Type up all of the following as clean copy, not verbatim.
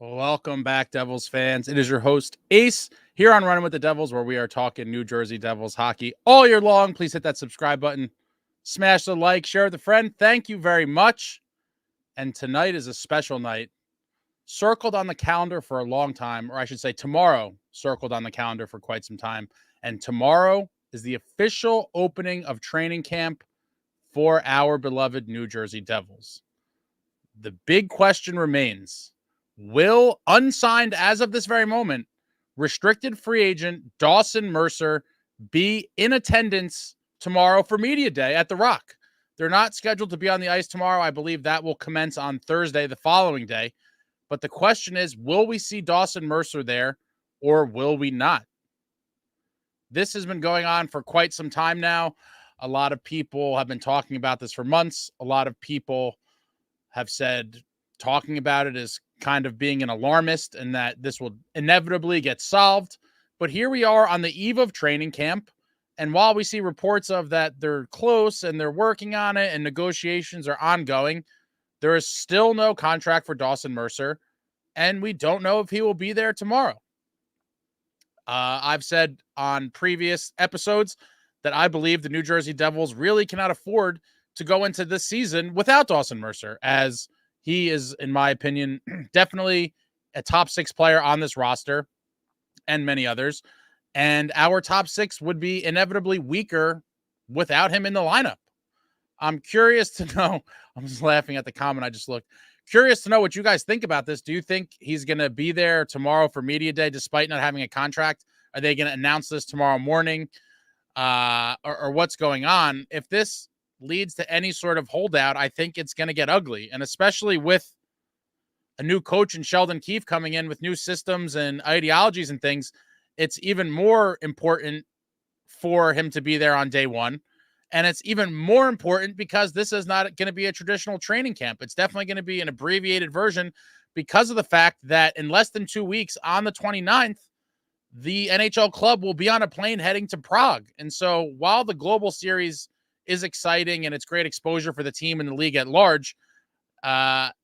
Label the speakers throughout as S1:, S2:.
S1: Welcome back, Devils fans. It is your host, Ace, here on Running with the Devils, where we are talking New Jersey Devils hockey all year long. Please hit that subscribe button, smash the like, share with a friend. Thank you very much. And tonight is a special night, circled on the calendar for a long time, or I should say tomorrow, circled on the calendar for quite some time. And tomorrow is the official opening of training camp for our beloved New Jersey Devils. The big question remains, will unsigned as of this very moment, restricted free agent Dawson Mercer be in attendance tomorrow for media day at the Rock? They're not scheduled to be on the ice tomorrow. I believe that will commence on Thursday, the following day. But the question is, will we see Dawson Mercer there or will we not? This has been going on for quite some time now. A lot of people have been talking about this for months. A lot of people have said talking about it is kind of being an alarmist and that this will inevitably get solved. But here we are on the eve of training camp. And while we see reports of that they're close and they're working on it and negotiations are ongoing, there is still no contract for Dawson Mercer. And we don't know if he will be there tomorrow. I've said on previous episodes that I believe the New Jersey Devils really cannot afford to go into this season without Dawson Mercer, as he is, in my opinion, definitely a top 6 player on this roster and many others. And our top 6 would be inevitably weaker without him in the lineup. I'm curious to know, I'm just laughing at the comment I just looked. Curious to know what you guys think about this. Do you think he's going to be there tomorrow for media day despite not having a contract? Are they going to announce this tomorrow morning? Or what's going on? If this leads to any sort of holdout, I think it's going to get ugly. And especially with a new coach in Sheldon Keefe coming in with new systems and ideologies and things, it's even more important for him to be there on day one. And it's even more important because this is not going to be a traditional training camp. It's definitely going to be an abbreviated version because of the fact that in less than 2 weeks, on the 29th, the NHL club will be on a plane heading to Prague. And so while the global series is exciting and it's great exposure for the team and the league at large,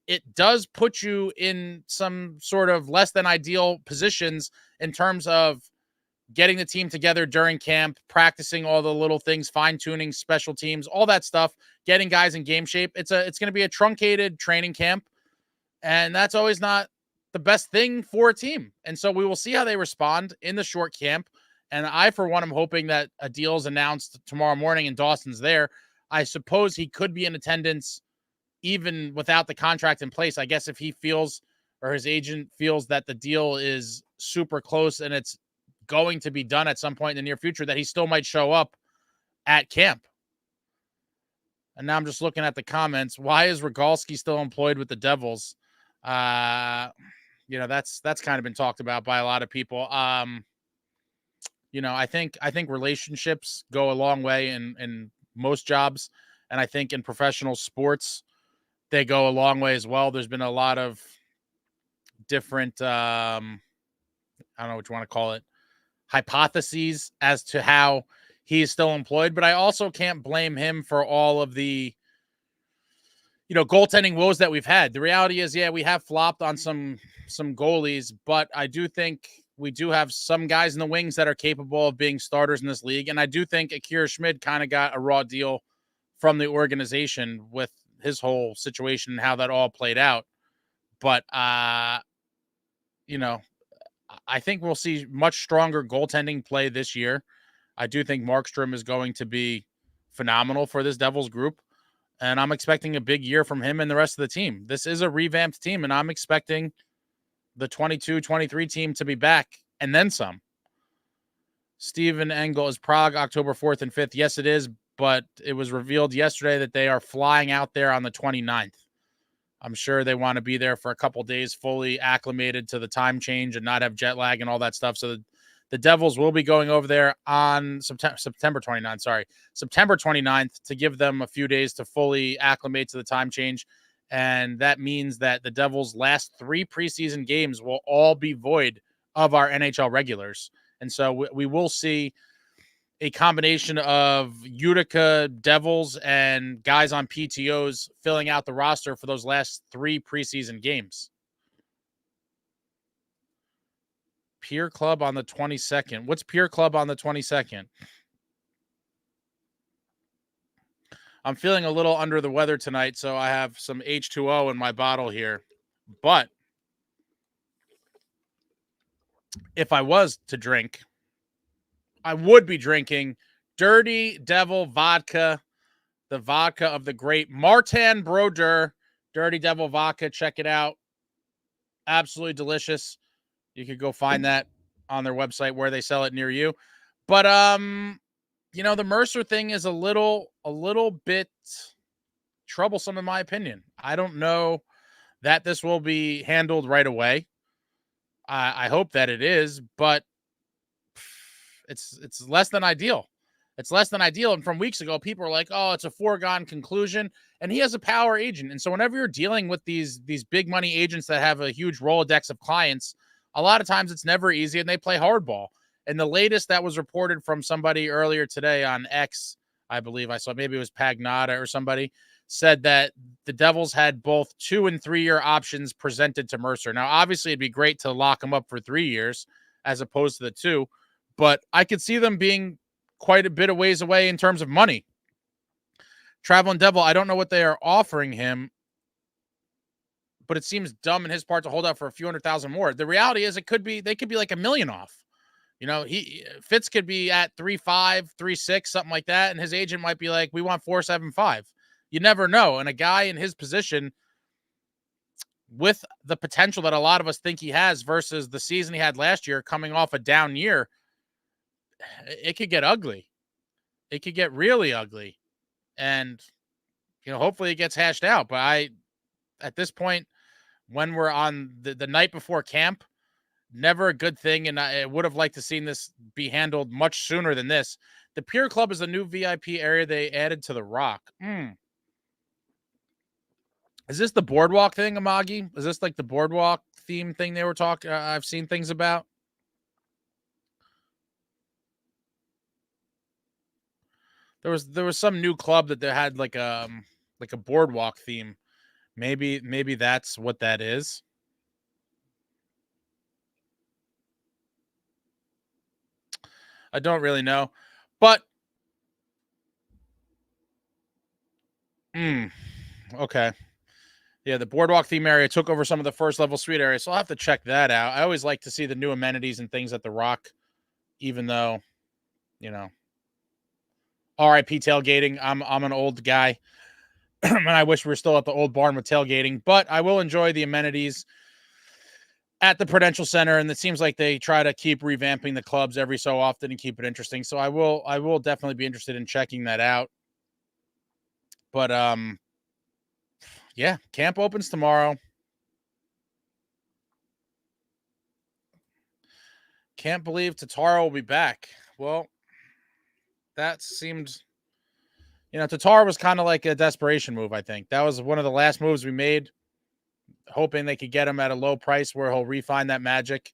S1: it does put you in some sort of less than ideal positions in terms of getting the team together during camp, practicing all the little things, fine-tuning special teams, all that stuff, getting guys in game shape. It's going to be a truncated training camp, and that's always not the best thing for a team. And so we will see how they respond in the short camp. And I, for one, am hoping that a deal is announced tomorrow morning and Dawson's there. I suppose he could be in attendance even without the contract in place. I guess if he feels, or his agent feels, that the deal is super close and it's going to be done at some point in the near future, that he still might show up at camp. And now I'm just looking at the comments. Why is Rogalski still employed with the Devils? That's kind of been talked about by a lot of people. I think relationships go a long way in most jobs. And I think in professional sports, they go a long way as well. There's been a lot of different, I don't know what you want to call it, hypotheses as to how he is still employed. But I also can't blame him for all of the, goaltending woes that we've had. The reality is, we have flopped on some goalies, but I do think we do have some guys in the wings that are capable of being starters in this league. And I do think Akira Schmid kind of got a raw deal from the organization with his whole situation and how that all played out. But, I think we'll see much stronger goaltending play this year. I do think Markstrom is going to be phenomenal for this Devils group. And I'm expecting a big year from him and the rest of the team. This is a revamped team, and I'm expecting the 22-23 team to be back and then some. Steven Engel, is Prague October 4th and 5th? Yes, it is, but it was revealed yesterday that they are flying out there on the 29th. I'm sure they want to be there for a couple days, fully acclimated to the time change and not have jet lag and all that stuff. So the Devils will be going over there on September 29th to give them a few days to fully acclimate to the time change. And that means that the Devils' last 3 preseason games will all be void of our NHL regulars. And so we will see a combination of Utica Devils and guys on PTOs filling out the roster for those last 3 preseason games. Pier Club on the 22nd. What's Pier Club on the 22nd? I'm feeling a little under the weather tonight, so I have some H2O in my bottle here. But if I was to drink, I would be drinking Dirty Devil Vodka, the vodka of the great Martin Brodeur. Dirty Devil Vodka. Check it out. Absolutely delicious. You could go find that on their website where they sell it near you. But the Mercer thing is a little bit troublesome in my opinion. I don't know that this will be handled right away. I hope that it is, but it's less than ideal. It's less than ideal. And from weeks ago, people are like, oh, it's a foregone conclusion. And he has a power agent. And so whenever you're dealing with these big money agents that have a huge Rolodex of clients, a lot of times it's never easy and they play hardball. And the latest that was reported from somebody earlier today on X, I believe I saw, maybe it was Pagnotta or somebody, said that the Devils had both 2 and 3 year options presented to Mercer. Now, obviously, it'd be great to lock him up for 3 years as opposed to the 2, but I could see them being quite a bit of ways away in terms of money. Traveling Devil, I don't know what they are offering him, but it seems dumb in his part to hold out for a few $100,000 more. The reality is they could be like $1 million off. Fitz could be at 3.5, 3.6, something like that. And his agent might be like, we want 4.75. You never know. And a guy in his position with the potential that a lot of us think he has versus the season he had last year coming off a down year, it could get ugly. It could get really ugly. And, hopefully it gets hashed out. But at this point, when we're on the night before camp, never a good thing. And I would have liked to seen this be handled much sooner than this. The Pier Club is a new VIP area they added to the Rock. Is this the boardwalk thing, Amagi? Is this like the boardwalk theme thing they were talking? I've seen things about. There was some new club that they had like a boardwalk theme. Maybe that's what that is. I don't really know, but okay. Yeah, the boardwalk theme area took over some of the first level suite areas, so I'll have to check that out. I always like to see the new amenities and things at the Rock, even though, RIP tailgating. I'm an old guy, and I wish we were still at the old barn with tailgating, but I will enjoy the amenities at the Prudential Center, and it seems like they try to keep revamping the clubs every so often and keep it interesting. So I will definitely be interested in checking that out. But yeah, camp opens tomorrow. Can't believe Tatar will be back. Well, that seemed, Tatar was kind of like a desperation move, I think. That was one of the last moves we made, hoping they could get him at a low price where he'll refine that magic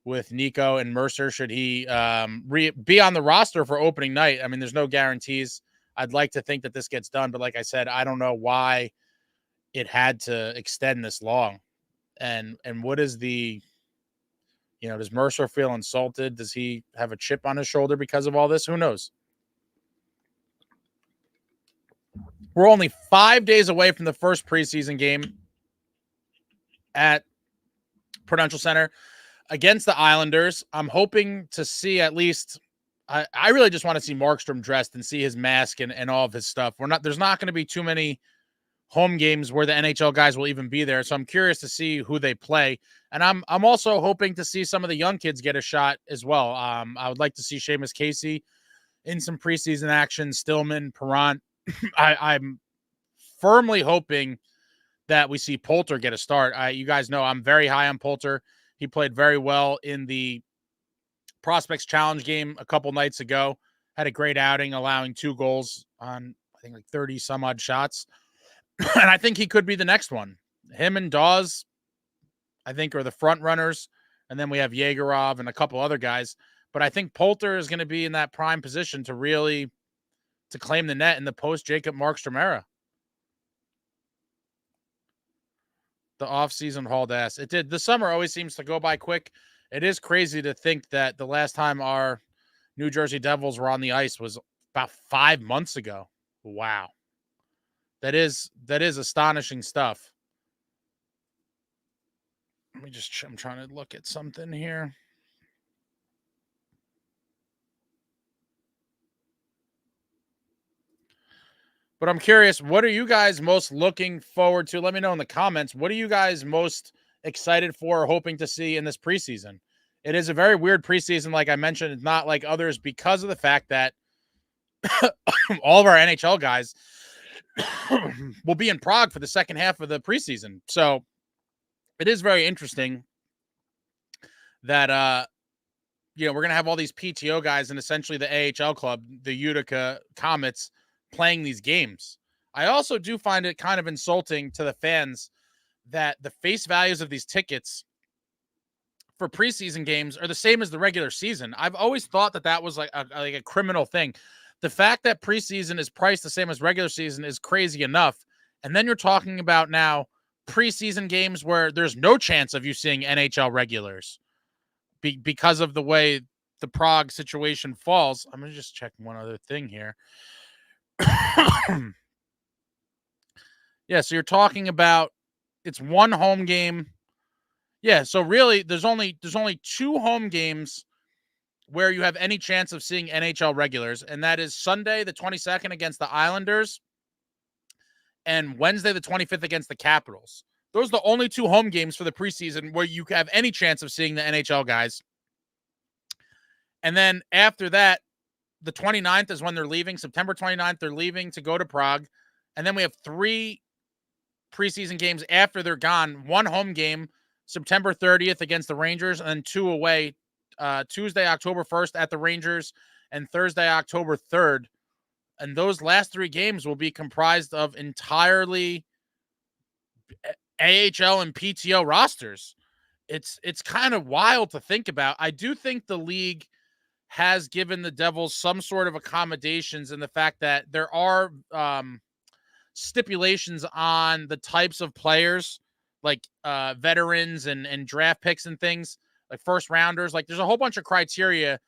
S1: with Nico and Mercer should he be on the roster for opening night. I mean, there's no guarantees. I'd like to think that this gets done, but like I said, I don't know why it had to extend this long. And what is the, does Mercer feel insulted? Does he have a chip on his shoulder because of all this? Who knows? We're only 5 days away from the first preseason game at Prudential Center against the Islanders. I'm hoping to see at least, I really just want to see Markstrom dressed and see his mask and all of his stuff. There's not going to be too many home games where the NHL guys will even be there. So I'm curious to see who they play. And I'm also hoping to see some of the young kids get a shot as well. I would like to see Seamus Casey in some preseason action, Stillman, Perrant. I'm firmly hoping that we see Poulter get a start. You guys know I'm very high on Poulter. He played very well in the Prospects Challenge game a couple nights ago. Had a great outing, allowing 2 goals on, I think, like 30 some odd shots. And I think he could be the next one. Him and Dawes, I think, are the front runners. And then we have Yegorov and a couple other guys. But I think Poulter is going to be in that prime position to claim the net in the post-Jacob Markstrom era. The offseason hauled ass. It did. The summer always seems to go by quick. It is crazy to think that the last time our New Jersey Devils were on the ice was about 5 months ago. Wow. That is astonishing stuff. I'm trying to look at something here. But I'm curious, what are you guys most looking forward to? Let me know in the comments. What are you guys most excited for or hoping to see in this preseason? It is a very weird preseason, like I mentioned. It's not like others because of the fact that all of our NHL guys will be in Prague for the second half of the preseason. So it is very interesting that we're going to have all these PTO guys and essentially the AHL club, the Utica Comets, playing these games. I also do find it kind of insulting to the fans that the face values of these tickets for preseason games are the same as the regular season. I've always thought that was like a criminal thing. The fact that preseason is priced the same as regular season is crazy enough. And then you're talking about now preseason games where there's no chance of you seeing NHL regulars because of the way the Prague situation falls. I'm going to just check one other thing here. Yeah, so you're talking about it's one home game. Yeah, so really there's only 2 home games where you have any chance of seeing NHL regulars, and that is Sunday the 22nd against the Islanders and Wednesday the 25th against the Capitals. Those are the only 2 home games for the preseason where you have any chance of seeing the NHL guys. And then after that, the 29th is when they're leaving. September 29th, they're leaving to go to Prague. And then we have 3 preseason games after they're gone. 1 home game, September 30th against the Rangers, and then 2 away, Tuesday, October 1st at the Rangers, and Thursday, October 3rd. And those last 3 games will be comprised of entirely AHL and PTO rosters. It's kind of wild to think about. I do think the league has given the Devils some sort of accommodations in the fact that there are stipulations on the types of players, like veterans and draft picks and things, like first rounders. Like there's a whole bunch of criteria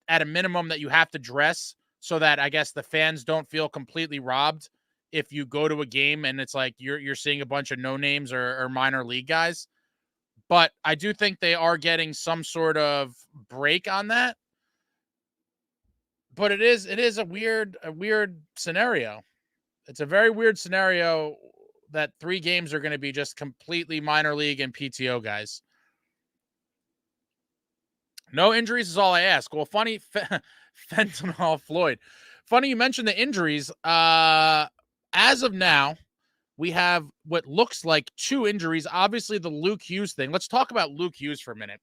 S1: at a minimum that you have to dress so that I guess the fans don't feel completely robbed if you go to a game and it's like you're seeing a bunch of no names or minor league guys. But I do think they are getting some sort of break on that. But it is a weird scenario. It's a very weird scenario that 3 games are going to be just completely minor league and PTO guys. No injuries is all I ask. Well, funny, fentanyl Floyd. Funny you mentioned the injuries. As of now, we have what looks like 2 injuries. Obviously, the Luke Hughes thing. Let's talk about Luke Hughes for a minute.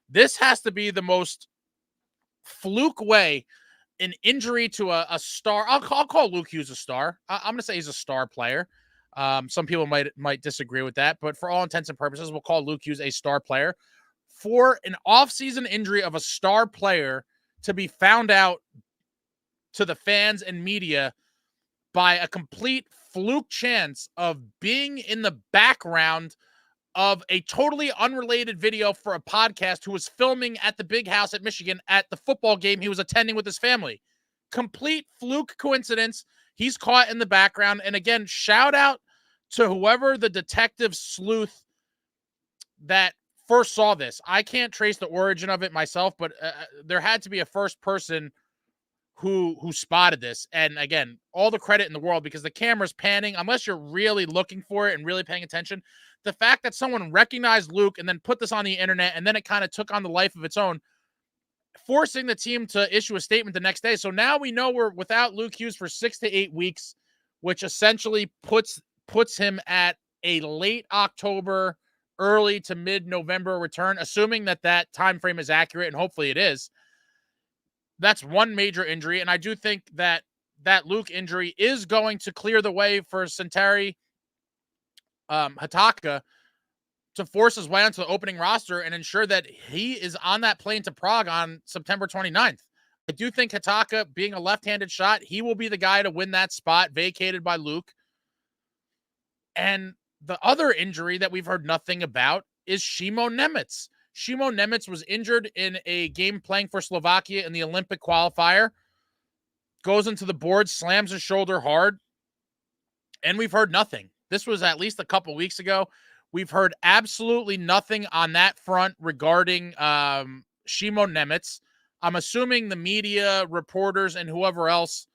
S1: This has to be the most fluke way an injury to a star. I'll call Luke Hughes a star. I'm going to say he's a star player. Some people might disagree with that, but for all intents and purposes, we'll call Luke Hughes a star player. For an off-season injury of a star player to be found out to the fans and media by a complete fluke chance of being in the background of a totally unrelated video for a podcast who was filming at the big house at Michigan at the football game he was attending with his family. Complete fluke coincidence. He's caught in the background. And again, shout out to whoever the detective sleuth that first saw this. I can't trace the origin of it myself, but there had to be a first person who spotted this. And again, all the credit in the world because the camera's panning. Unless you're really looking for it and really paying attention, the fact that someone recognized Luke and then put this on the internet and then it kind of took on the life of its own, forcing the team to issue a statement the next day. So now we know we're without Luke Hughes for 6 to 8 weeks, which essentially puts him at a late October, early to mid-November return, assuming that time frame is accurate, and hopefully it is. That's one major injury, and I do think that Luke injury is going to clear the way for Santeri Hataka to force his way onto the opening roster and ensure that he is on that plane to Prague on September 29th. I do think Hataka, being a left-handed shot, he will be the guy to win that spot vacated by Luke. And the other injury that we've heard nothing about is Shimo Nemitz. Šimon Nemec was injured in a game playing for Slovakia in the Olympic qualifier, goes into the board, slams his shoulder hard, and we've heard nothing. This was at least a couple weeks ago. We've heard absolutely nothing on that front regarding Šimon Nemec. I'm assuming the media, reporters, and whoever else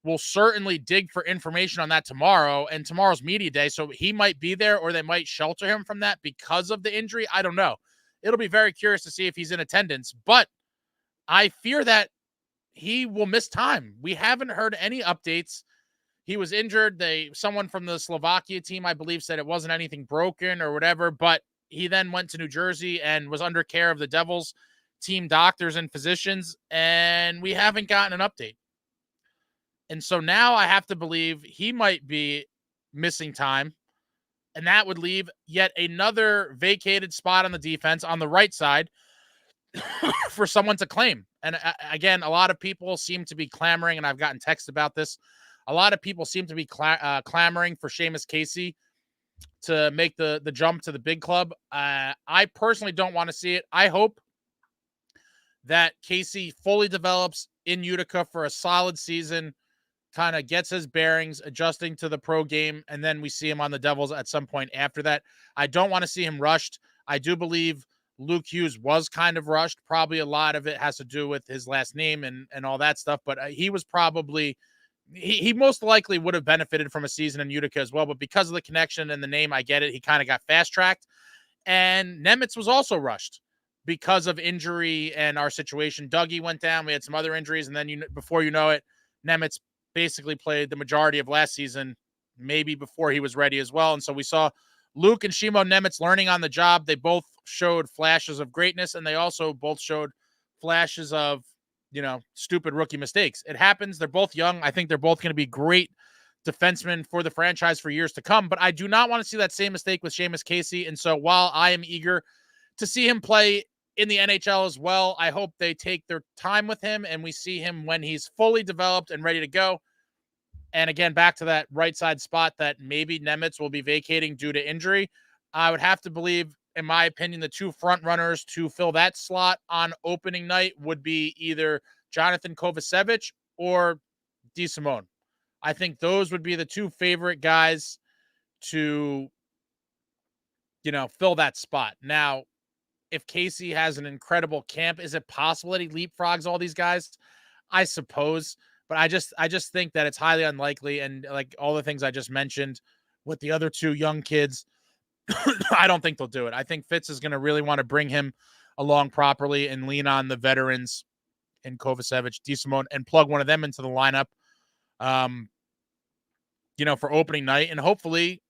S1: will certainly dig for information on that tomorrow, and tomorrow's media day, so he might be there or they might shelter him from that because of the injury. I don't know. It'll be very curious to see if he's in attendance, but I fear that he will miss time. We haven't heard any updates. He was injured. Someone from the Slovakia team, I believe, said it wasn't anything broken or whatever, but he then went to New Jersey and was under care of the Devils team doctors and physicians, and we haven't gotten an update. And so now I have to believe he might be missing time, and that would leave yet another vacated spot on the defense on the right side for someone to claim. And again, a lot of people seem to be clamoring, and I've gotten texts about this. A lot of people seem to be clamoring for Seamus Casey to make the jump to the big club. I personally don't want to see it. I hope that Casey fully develops in Utica for a solid season, kind of gets his bearings, adjusting to the pro game, and then we see him on the Devils at some point after that. I don't want to see him rushed. I do believe Luke Hughes was kind of rushed. Probably a lot of it has to do with his last name and all that stuff, but he was probably... He most likely would have benefited from a season in Utica as well, but because of the connection and the name, I get it. He kind of got fast-tracked. And Nemec was also rushed because of injury and our situation. Dougie went down. We had some other injuries, and then before you know it, Nemec basically played the majority of last season, maybe before he was ready as well. And so we saw Luke and Šimon Nemec learning on the job. They both showed flashes of greatness, and they also both showed flashes of stupid rookie mistakes. It happens. They're both young. I think they're both going to be great defensemen for the franchise for years to come, but I do not want to see that same mistake with Seamus Casey. And so while I am eager to see him play in the NHL as well, I hope they take their time with him and we see him when he's fully developed and ready to go. And again, back to that right side spot that maybe Nemec will be vacating due to injury. I would have to believe, in my opinion, the two front runners to fill that slot on opening night would be either Jonathan Kovacevic or DeSimone. I think those would be the two favorite guys to, fill that spot. Now, if Casey has an incredible camp, is it possible that he leapfrogs all these guys? I suppose, but I just think that it's highly unlikely. And like all the things I just mentioned with the other two young kids, I don't think they'll do it. I think Fitz is going to really want to bring him along properly and lean on the veterans in Kovacevic, DeSimone, and plug one of them into the lineup, for opening night. And hopefully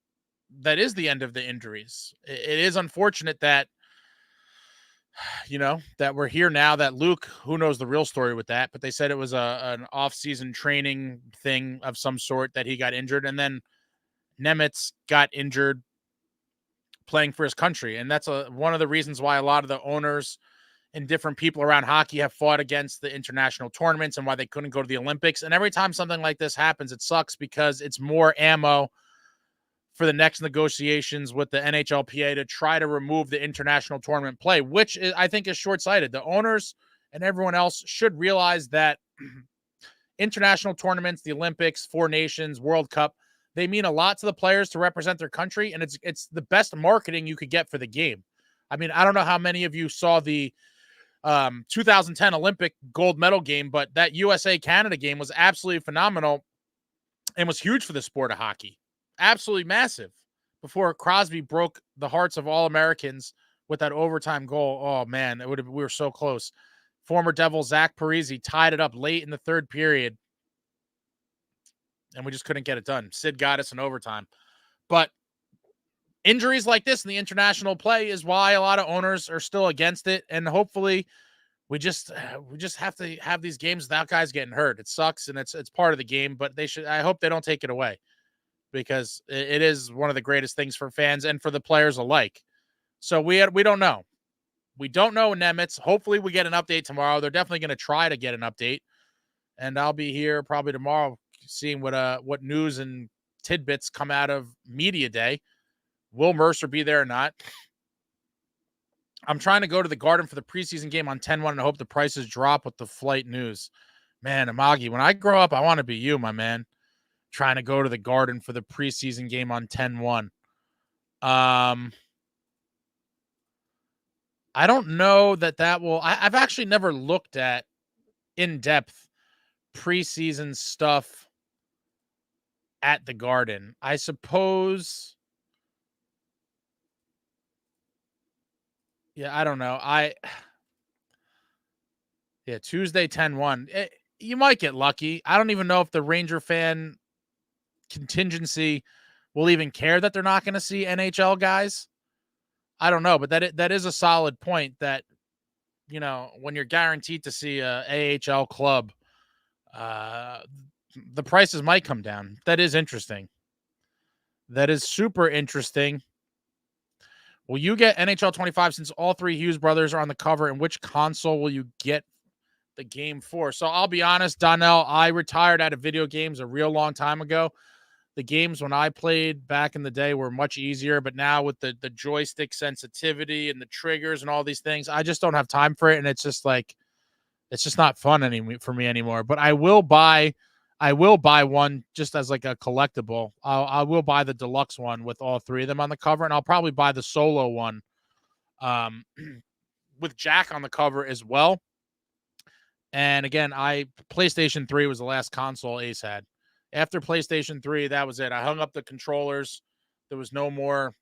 S1: that is the end of the injuries. It is unfortunate that, that we're here now, that Luke, who knows the real story with that, but they said it was an off-season training thing of some sort that he got injured. And then Nemec got injured playing for his country. And that's one of the reasons why a lot of the owners and different people around hockey have fought against the international tournaments and why they couldn't go to the Olympics. And every time something like this happens, it sucks because it's more ammo for the next negotiations with the NHLPA to try to remove the international tournament play, which I think is short-sighted. The owners and everyone else should realize that international tournaments, the Olympics, Four Nations, World Cup, they mean a lot to the players to represent their country, and it's the best marketing you could get for the game. I mean, I don't know how many of you saw the 2010 Olympic gold medal game, but that USA-Canada game was absolutely phenomenal and was huge for the sport of hockey. Absolutely massive. Before Crosby broke the hearts of all Americans with that overtime goal. Oh, man, we were so close. Former Devil Zach Parise tied it up late in the third period, and we just couldn't get it done. Sid got us in overtime. But injuries like this in the international play is why a lot of owners are still against it. And hopefully we just have to have these games without guys getting hurt. It sucks, and it's part of the game, but I hope they don't take it away, because it is one of the greatest things for fans and for the players alike. So we don't know. We don't know Nemec. Hopefully we get an update tomorrow. They're definitely going to try to get an update, and I'll be here probably tomorrow seeing what news and tidbits come out of media day. Will Mercer be there or not? I'm trying to go to the Garden for the preseason game on 10-1 and I hope the prices drop with the flight news. Man, Amagi, when I grow up, I want to be you, my man. Trying to go to the Garden for the preseason game on 10-1. I don't know that will. I've actually never looked at in-depth preseason stuff at the Garden. I suppose. Yeah, I don't know. Tuesday 10-1. You might get lucky. I don't even know if the Ranger fan contingency will even care that they're not going to see NHL guys. I don't know, but that is a solid point that, when you're guaranteed to see a AHL club, the prices might come down. That is interesting. That is super interesting. Will you get NHL 25 since all three Hughes brothers are on the cover? And which console will you get the game for? So I'll be honest, Donnell, I retired out of video games a real long time ago. The games when I played back in the day were much easier, but now with the joystick sensitivity and the triggers and all these things, I just don't have time for it. And it's just not fun for me anymore. But I will buy one just as like a collectible. I will buy the deluxe one with all three of them on the cover, and I'll probably buy the solo one with Jack on the cover as well. And again, PlayStation 3 was the last console Ace had. After PlayStation 3, that was it. I hung up the controllers. There was no more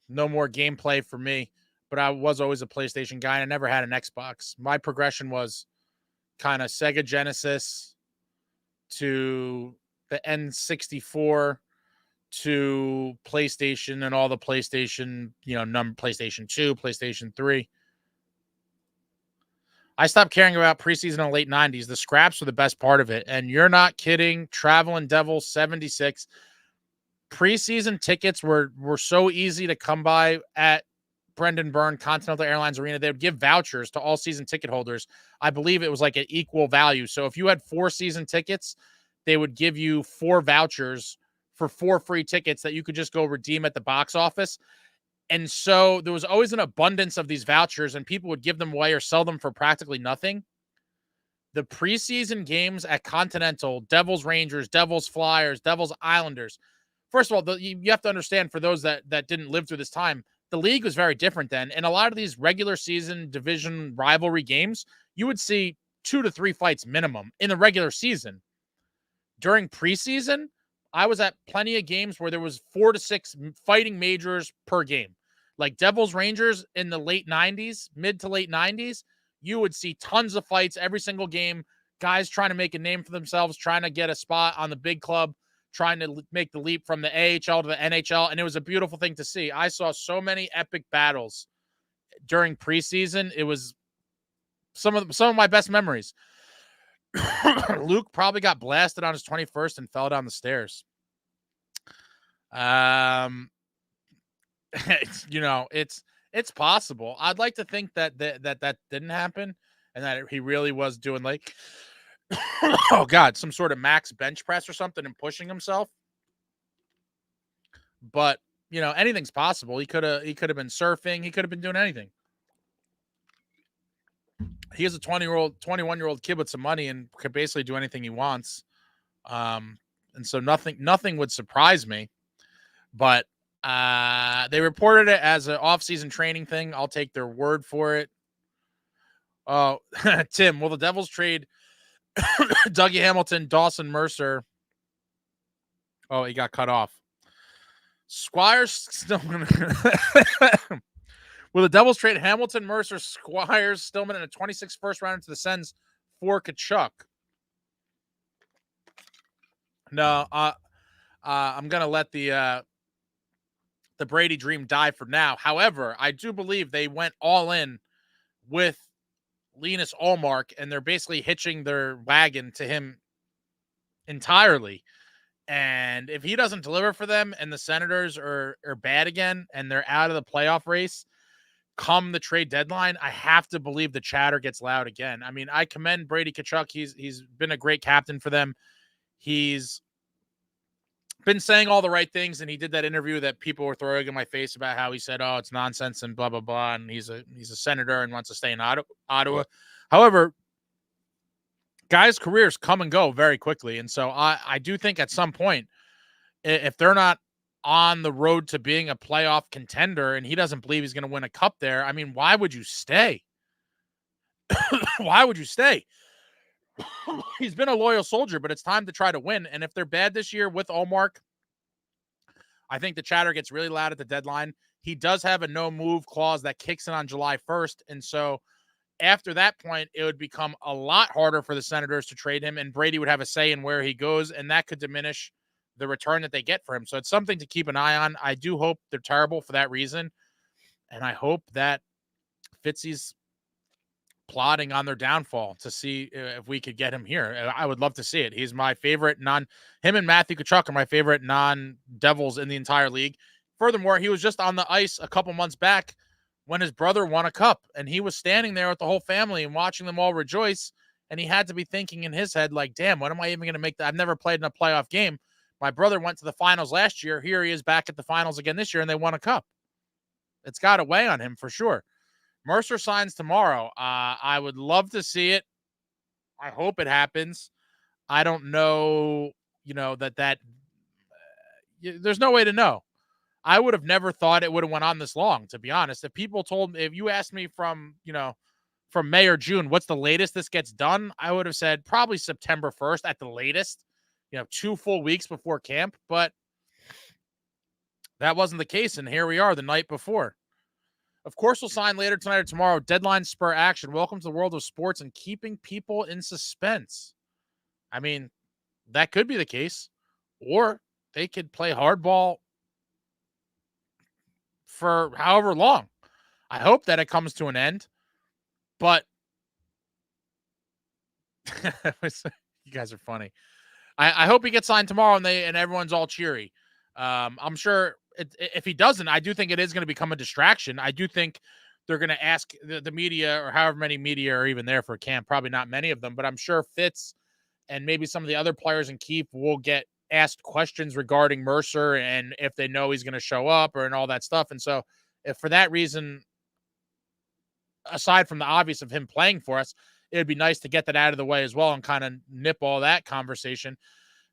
S1: gameplay for me, but I was always a PlayStation guy. And I never had an Xbox. My progression was kind of Sega Genesis to the N64 to PlayStation and all the PlayStation, PlayStation 2, PlayStation 3. I stopped caring about preseason in the late 90s. The scraps were the best part of it. And you're not kidding. Traveling Devils 76. Preseason tickets were so easy to come by at Brendan Byrne Continental Airlines Arena. They would give vouchers to all season ticket holders. I believe it was like an equal value. So if you had 4 season tickets, they would give you 4 vouchers for 4 free tickets that you could just go redeem at the box office. And so there was always an abundance of these vouchers, and people would give them away or sell them for practically nothing. The preseason games at Continental, Devils Rangers, Devils Flyers, Devils Islanders. First of all, you have to understand, for those that didn't live through this time, the league was very different then. And a lot of these regular season division rivalry games, you would see 2 to 3 fights minimum in the regular season. During preseason, I was at plenty of games where there was 4 to 6 fighting majors per game. Like Devils Rangers in the late 90s, mid to late 90s, you would see tons of fights every single game, guys trying to make a name for themselves, trying to get a spot on the big club, trying to make the leap from the AHL to the NHL, and it was a beautiful thing to see. I saw so many epic battles during preseason. It was some of my best memories. Luke probably got blasted on his 21st and fell down the stairs. It's possible. I'd like to think that didn't happen and that he really was doing like, oh God, some sort of max bench press or something and pushing himself. But anything's possible. He could have been surfing. He could have been doing anything. He is a 21-year-old kid with some money and could basically do anything he wants. And so nothing would surprise me. But they reported it as an off-season training thing. I'll take their word for it. Oh, Tim, will the Devils trade Dougie Hamilton, Dawson Mercer? Oh, he got cut off. Squires Stillman. Will the Devils trade Hamilton, Mercer, Squires, Stillman, and a 26th first round into the Sens for Tkachuk? No, I'm gonna let the Brady dream die for now. However, I do believe they went all in with Linus Ullmark, and they're basically hitching their wagon to him entirely. And if he doesn't deliver for them and the Senators are bad again and they're out of the playoff race come the trade deadline, I have to believe the chatter gets loud again. I mean, I commend Brady Tkachuk. He's been a great captain for them. He's been saying all the right things, and he did that interview that people were throwing in my face about how he said, "Oh, it's nonsense," and blah blah blah, and he's a senator and wants to stay in Ottawa. However, guys' careers come and go very quickly, and so I do think at some point, if they're not on the road to being a playoff contender, and he doesn't believe he's going to win a cup there, I mean, why would you stay? Why would you stay? He's been a loyal soldier, but it's time to try to win. And if they're bad this year with Ullmark, I think the chatter gets really loud at the deadline. He does have a no move clause that kicks in on July 1st. And so after that point, it would become a lot harder for the Senators to trade him, and Brady would have a say in where he goes, and that could diminish the return that they get for him. So it's something to keep an eye on. I do hope they're terrible for that reason. And I hope that Fitzy's plotting on their downfall to see if we could get him here. I would love to see it. He's my favorite him and Matthew Tkachuk are my favorite non-Devils in the entire league. Furthermore, he was just on the ice a couple months back when his brother won a cup, and he was standing there with the whole family and watching them all rejoice. And he had to be thinking in his head, like, damn, when am I even going to make that? I've never played in a playoff game. My brother went to the finals last year. Here he is back at the finals again this year, and they won a cup. It's got to weigh on him for sure. Mercer signs tomorrow. I would love to see it. I hope it happens. I don't know, there's no way to know. I would have never thought it would have went on this long, to be honest. If you asked me from May or June, what's the latest this gets done? I would have said probably September 1st at the latest, 2 full weeks before camp, but that wasn't the case. And here we are the night before. Of course, we'll sign later tonight or tomorrow. Deadline spur action. Welcome to the world of sports and keeping people in suspense. I mean, that could be the case. Or they could play hardball for however long. I hope that it comes to an end. But you guys are funny. I hope he gets signed tomorrow and everyone's all cheery. I'm sure if he doesn't, I do think it is going to become a distraction. I do think they're going to ask the media, or however many media are even there for camp, probably not many of them, but I'm sure Fitz and maybe some of the other players in Keep will get asked questions regarding Mercer and if they know he's going to show up and all that stuff. And so if for that reason, aside from the obvious of him playing for us, it'd be nice to get that out of the way as well and kind of nip all that conversation.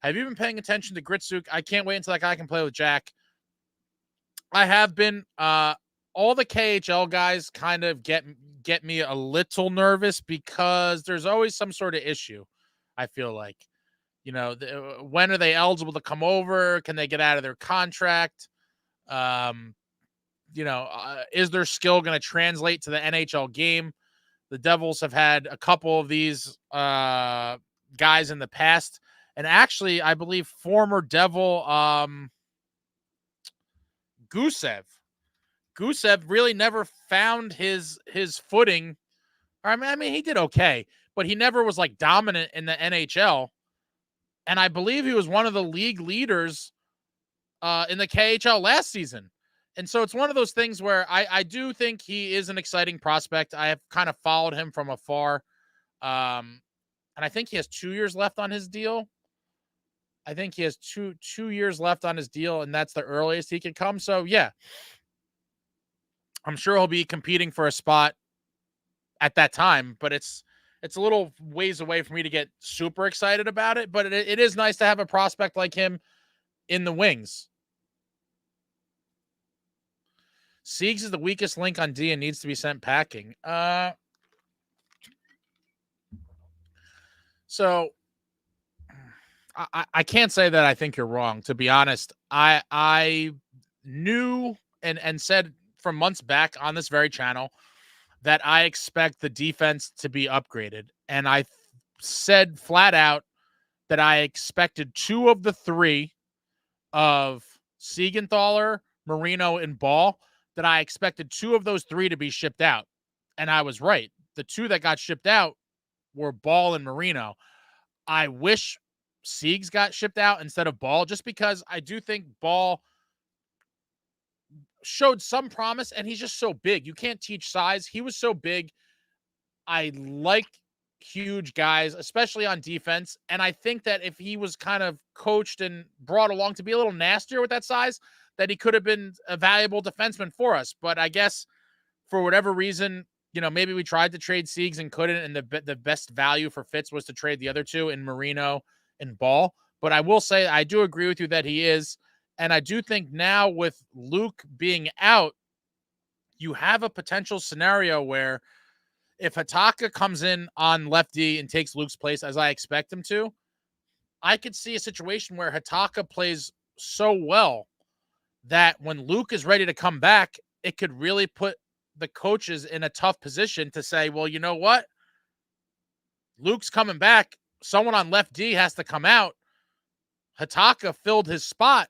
S1: Have you been paying attention to Gritsuk? I can't wait until that guy can play with Jack. I have been. All the KHL guys kind of get me a little nervous because there's always some sort of issue. I feel like, when are they eligible to come over? Can they get out of their contract? Is their skill going to translate to the NHL game? The Devils have had a couple of these guys in the past. And actually, I believe former Devil Gusev really never found his footing. I mean, he did okay, but he never was like dominant in the NHL. And I believe he was one of the league leaders in the KHL last season. And so it's one of those things where I do think he is an exciting prospect. I have kind of followed him from afar. And I think he has 2 years left on his deal. I think he has two years left on his deal, and that's the earliest he could come. So, yeah, I'm sure he'll be competing for a spot at that time, but it's a little ways away for me to get super excited about it. But it is nice to have a prospect like him in the wings. Siegs is the weakest link on D and needs to be sent packing. So I can't say that I think you're wrong. To be honest, I knew and said from months back on this very channel that I expect the defense to be upgraded. And I said flat out that I expected 2 of the 3 of Siegenthaler, Marino, and Ball, that I expected 2 of those 3 to be shipped out. And I was right. The 2 that got shipped out were Ball and Marino. I wish Siegs got shipped out instead of Ball, just because I do think Ball showed some promise, and he's just so big. You can't teach size. He was so big. I like huge guys, especially on defense. And I think that if he was kind of coached and brought along to be a little nastier with that size, that he could have been a valuable defenseman for us. But I guess for whatever reason, maybe we tried to trade Siegs and couldn't, and the best value for Fitz was to trade the other two in Marino and Ball. But I will say I do agree with you that he is. And I do think now with Luke being out, you have a potential scenario where if Hataka comes in on left D and takes Luke's place, as I expect him to, I could see a situation where Hataka plays so well that when Luke is ready to come back, it could really put the coaches in a tough position to say, well, you know what? Luke's coming back. Someone on left D has to come out. Hataka filled his spot,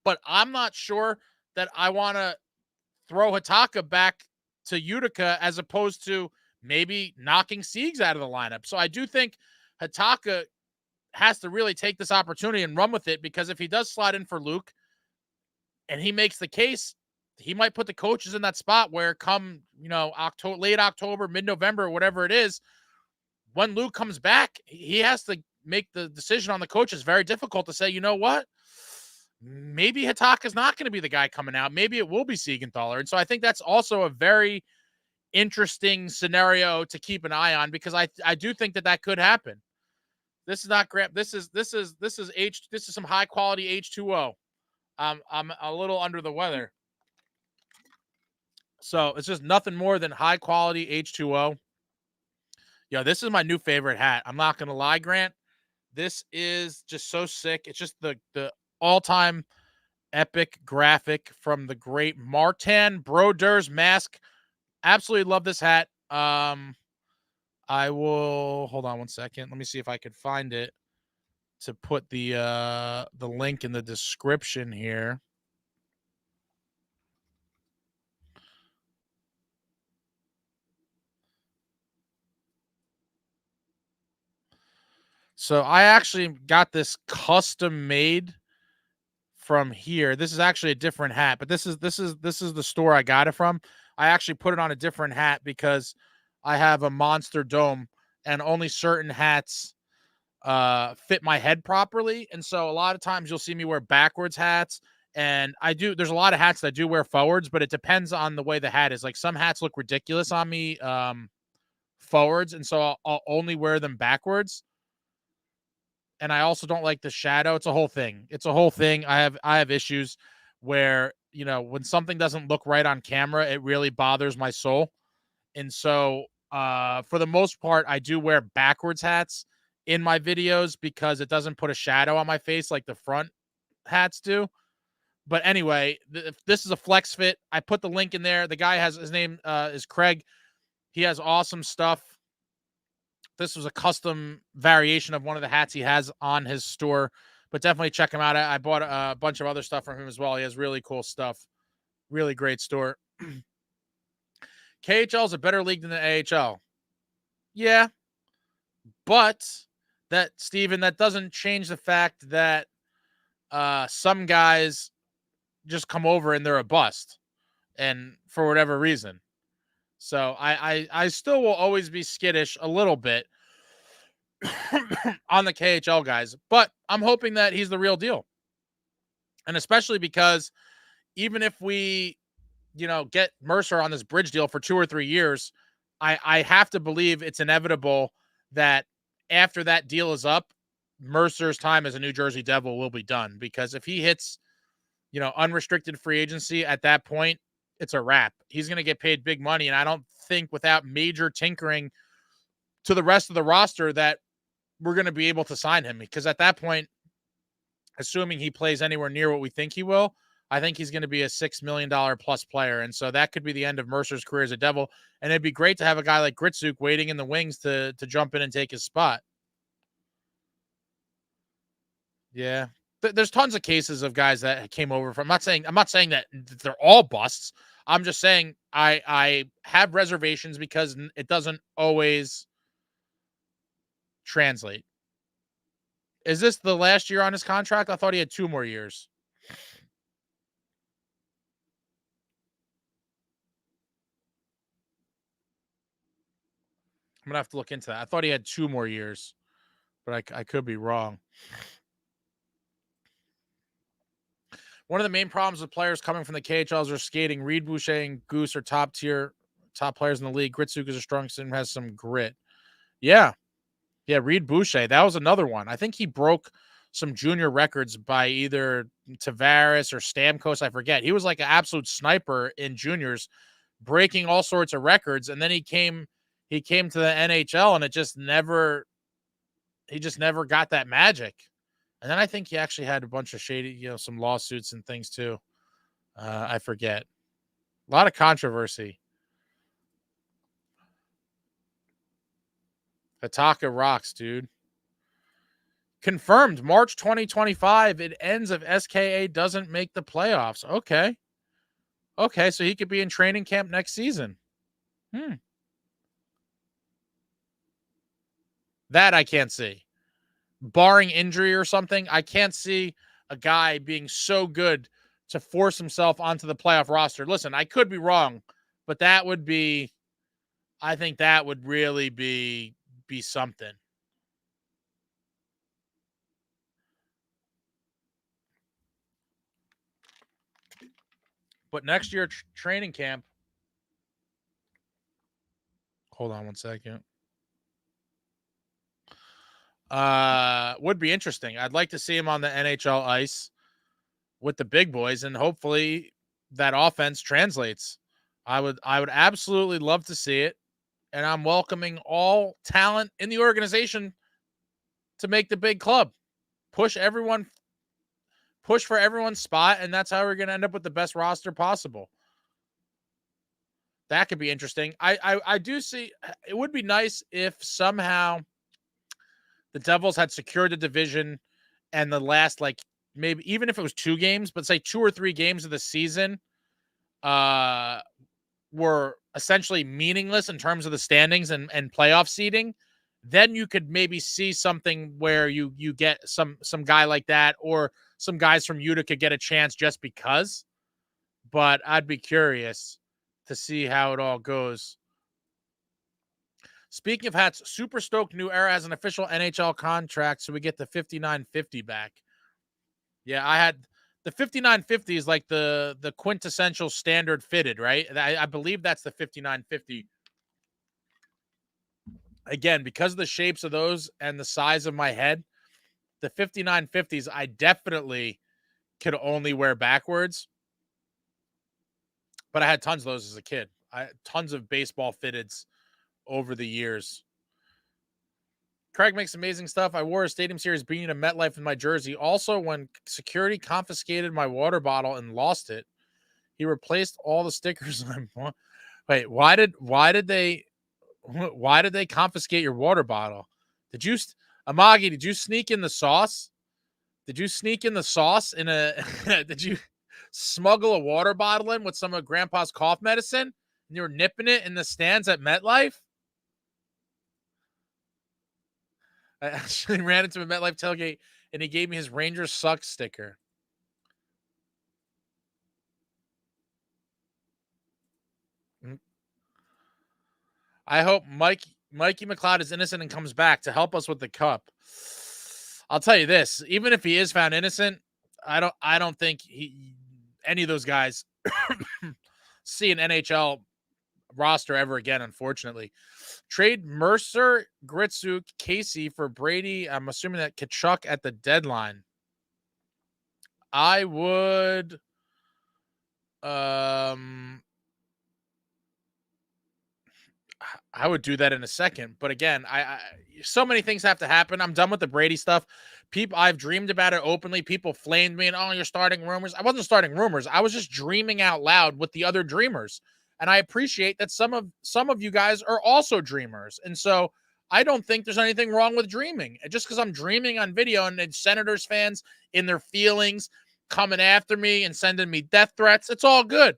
S1: but I'm not sure that I want to throw Hataka back to Utica as opposed to maybe knocking Siegs out of the lineup. So I do think Hataka has to really take this opportunity and run with it, because if he does slide in for Luke and he makes the case, he might put the coaches in that spot where come, late October, mid-November, whatever it is, when Luke comes back, he has to make the decision on the coaches. Very difficult to say, you know what? Maybe Hataka's not going to be the guy coming out. Maybe it will be Siegenthaler. And so I think that's also a very interesting scenario to keep an eye on, because I do think that could happen. This is not great. This is some high quality H2O. I'm a little under the weather. So it's just nothing more than high quality H2O. This is my new favorite hat. I'm not going to lie, Grant. This is just so sick. It's just the all-time epic graphic from the great Martin Brodeurs mask. Absolutely love this hat. I will hold on one second. Let me see if I could find it to put the link in the description here. So I actually got this custom made from here. This is actually a different hat, but this is the store I got it from. I actually put it on a different hat because I have a monster dome and only certain hats fit my head properly. And so a lot of times you'll see me wear backwards hats, and there's a lot of hats that I do wear forwards, but it depends on the way the hat is. Like some hats look ridiculous on me forwards, and so I'll only wear them backwards. And I also don't like the shadow. It's a whole thing. I have issues where, when something doesn't look right on camera, it really bothers my soul. And so for the most part, I do wear backwards hats in my videos because it doesn't put a shadow on my face like the front hats do. But anyway, this is a flex fit. I put the link in there. The guy his name is Craig. He has awesome stuff. This was a custom variation of one of the hats he has on his store, but definitely check him out. I bought a bunch of other stuff from him as well. He has really cool stuff. Really great store. KHL is a better league than the AHL. Yeah. But that doesn't change the fact that some guys just come over and they're a bust, and for whatever reason. So I still will always be skittish a little bit on the KHL guys, but I'm hoping that he's the real deal. And especially because even if we, get Mercer on this bridge deal for 2 or 3 years, I have to believe it's inevitable that after that deal is up, Mercer's time as a New Jersey Devil will be done, because if he hits, unrestricted free agency at that point, it's a wrap. He's going to get paid big money. And I don't think without major tinkering to the rest of the roster that we're going to be able to sign him, because at that point, assuming he plays anywhere near what we think he will, I think he's going to be a $6 million plus player. And so that could be the end of Mercer's career as a Devil. And it'd be great to have a guy like Gritsuk waiting in the wings to jump in and take his spot. Yeah. There's tons of cases of guys that came over from, I'm not saying that they're all busts. I'm just saying I have reservations because it doesn't always translate. Is this the last year on his contract? I thought he had 2 more years. I'm gonna have to look into that. I thought he had 2 more years, but I could be wrong. One of the main problems with players coming from the KHLs are skating. Reed, Boucher, and Goose are top players in the league. Gritsuk is a strong and has some grit. Yeah. Yeah, Reed Boucher. That was another one. I think he broke some junior records by either Tavares or Stamkos. I forget. He was like an absolute sniper in juniors, breaking all sorts of records. And then he came to the NHL and he just never got that magic. And then I think he actually had a bunch of shady, some lawsuits and things too. I forget. A lot of controversy. Hataka rocks, dude. Confirmed March 2025. It ends if SKA doesn't make the playoffs. Okay. Okay, so he could be in training camp next season. That I can't see. Barring injury or something, I can't see a guy being so good to force himself onto the playoff roster. Listen, I could be wrong, but I think that would really be something. But next year, training camp. Hold on one second. Would be interesting. I'd like to see him on the NHL ice with the big boys, and hopefully that offense translates. I would absolutely love to see it, and I'm welcoming all talent in the organization to make the big club. Push for everyone's spot, and that's how we're going to end up with the best roster possible. That could be interesting. I do see it would be nice if somehow the Devils had secured the division and the last, maybe even if it was 2 games, but say 2 or 3 games of the season were essentially meaningless in terms of the standings and playoff seeding. Then you could maybe see something where you get some guy like that, or some guys from Utah could get a chance just because. But I'd be curious to see how it all goes. Speaking of hats, super stoked New Era has an official NHL contract, so we get the 5950 back. Yeah, I had the 5950 is like the quintessential standard fitted, right? I believe that's the 5950. Again, because of the shapes of those and the size of my head, the 5950s I definitely could only wear backwards. But I had tons of those as a kid. I had tons of baseball fitteds over the years. Craig makes amazing stuff. I wore a Stadium Series beanie to MetLife in my jersey. Also, when security confiscated my water bottle and lost it, he replaced all the stickers. Wait, why did they confiscate your water bottle? Amagi, did you sneak in the sauce? Did you sneak in the sauce did you smuggle a water bottle in with some of Grandpa's cough medicine and you were nipping it in the stands at MetLife? I actually ran into a MetLife tailgate and he gave me his Rangers suck sticker. I hope Mikey McLeod is innocent and comes back to help us with the cup. I'll tell you this, even if he is found innocent, I don't think any of those guys see an NHL roster ever again, unfortunately. Trade Mercer, Gritsuk, Casey for Brady. I'm assuming that Tkachuk at the deadline. I would do that in a second. But again, I so many things have to happen. I'm done with the Brady stuff. I've dreamed about it openly. People flamed me and, oh, you're starting rumors. I wasn't starting rumors. I was just dreaming out loud with the other dreamers. And I appreciate that some of you guys are also dreamers. And so I don't think there's anything wrong with dreaming. And just because I'm dreaming on video and Senators fans in their feelings coming after me and sending me death threats, it's all good.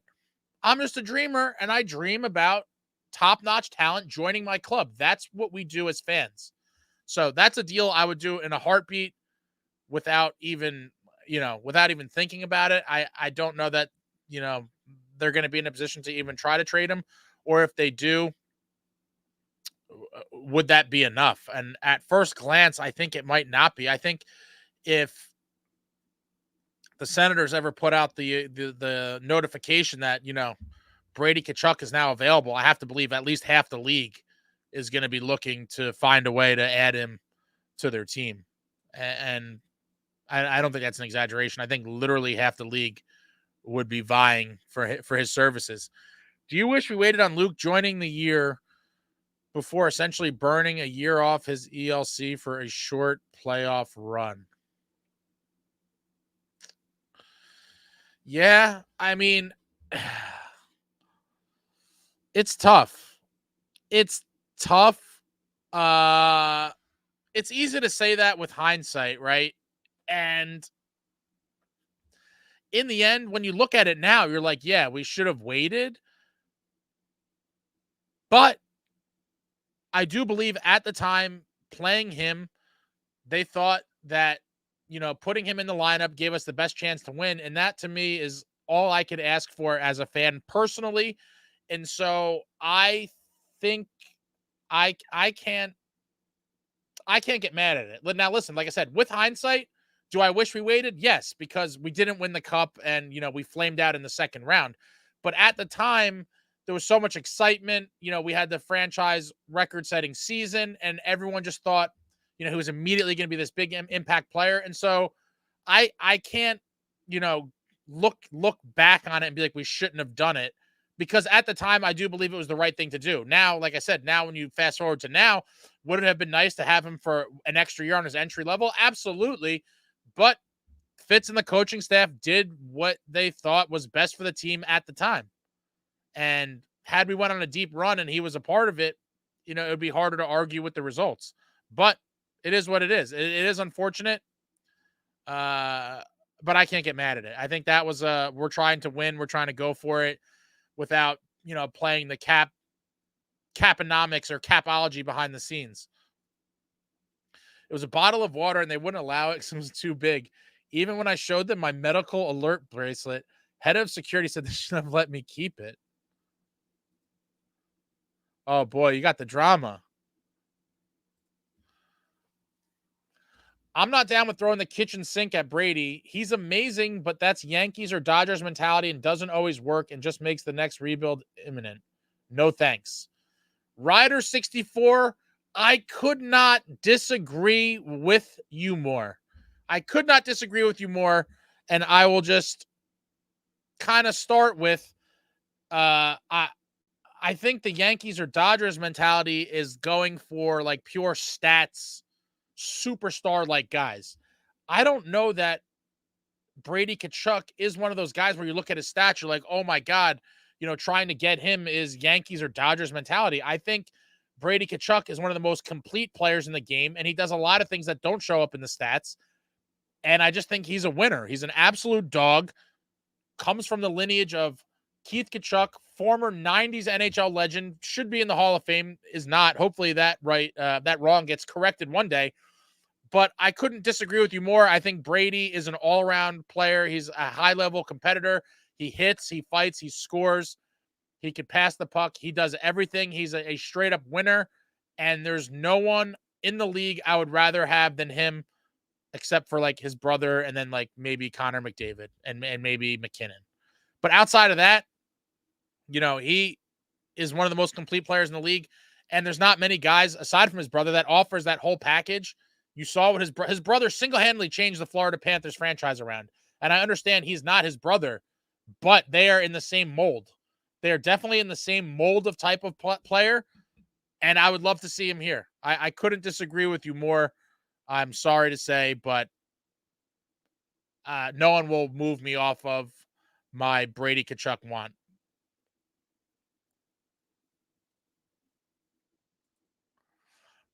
S1: I'm just a dreamer, and I dream about top-notch talent joining my club. That's what we do as fans. So that's a deal I would do in a heartbeat without even thinking about it. I don't know that, they're going to be in a position to even try to trade him, or if they do, would that be enough? And at first glance, I think it might not be. I think if the Senators ever put out the notification that, Brady Tkachuk is now available, I have to believe at least half the league is going to be looking to find a way to add him to their team. And I don't think that's an exaggeration. I think literally half the league would be vying for his services. Do you wish we waited on Luke joining the year before essentially burning a year off his ELC for a short playoff run? Yeah, I mean, it's tough. It's tough. It's easy to say that with hindsight, right? And in the end, when you look at it now, you're like, yeah, we should have waited. But I do believe at the time playing him, they thought that, putting him in the lineup gave us the best chance to win. And that to me is all I could ask for as a fan personally. And so I think I can't get mad at it. Now, listen, like I said, with hindsight, do I wish we waited? Yes, because we didn't win the cup and, we flamed out in the second round. But at the time, there was so much excitement. We had the franchise record-setting season, and everyone just thought, he was immediately going to be this big impact player. And so I can't, look back on it and be like, we shouldn't have done it. Because at the time, I do believe it was the right thing to do. Now, like I said, now when you fast forward to now, would it have been nice to have him for an extra year on his entry level? Absolutely. But Fitz and the coaching staff did what they thought was best for the team at the time. And had we went on a deep run and he was a part of it, it would be harder to argue with the results. But it is what it is. It is unfortunate. But I can't get mad at it. I think that was we're trying to win. We're trying to go for it without, playing the caponomics or capology behind the scenes. It was a bottle of water and they wouldn't allow it because it was too big. Even when I showed them my medical alert bracelet, head of security said they shouldn't have let me keep it. Oh boy, you got the drama. I'm not down with throwing the kitchen sink at Brady. He's amazing, but that's Yankees or Dodgers mentality and doesn't always work and just makes the next rebuild imminent. No thanks. Ryder 64, I could not disagree with you more. I could not disagree with you more, and I will just kind of start with I think the Yankees or Dodgers mentality is going for like pure stats, superstar-like guys. I don't know that Brady Tkachuk is one of those guys where you look at his stats, you're like, oh my God, trying to get him is Yankees or Dodgers mentality. I think Brady Tkachuk is one of the most complete players in the game, and he does a lot of things that don't show up in the stats. And I just think he's a winner. He's an absolute dog, comes from the lineage of Keith Tkachuk, former 90s NHL legend, should be in the Hall of Fame, is not. Hopefully that wrong gets corrected one day. But I couldn't disagree with you more. I think Brady is an all-around player. He's a high-level competitor. He hits, he fights, he scores. He can pass the puck. He does everything. He's a straight-up winner. And there's no one in the league I would rather have than him, except for like his brother and then like maybe Connor McDavid and maybe McKinnon. But outside of that, he is one of the most complete players in the league. And there's not many guys aside from his brother that offers that whole package. You saw what his brother single-handedly changed the Florida Panthers franchise around. And I understand he's not his brother, but they are in the same mold. They are definitely in the same mold of type of player. And I would love to see him here. I couldn't disagree with you more. I'm sorry to say, but no one will move me off of my Brady Tkachuk want.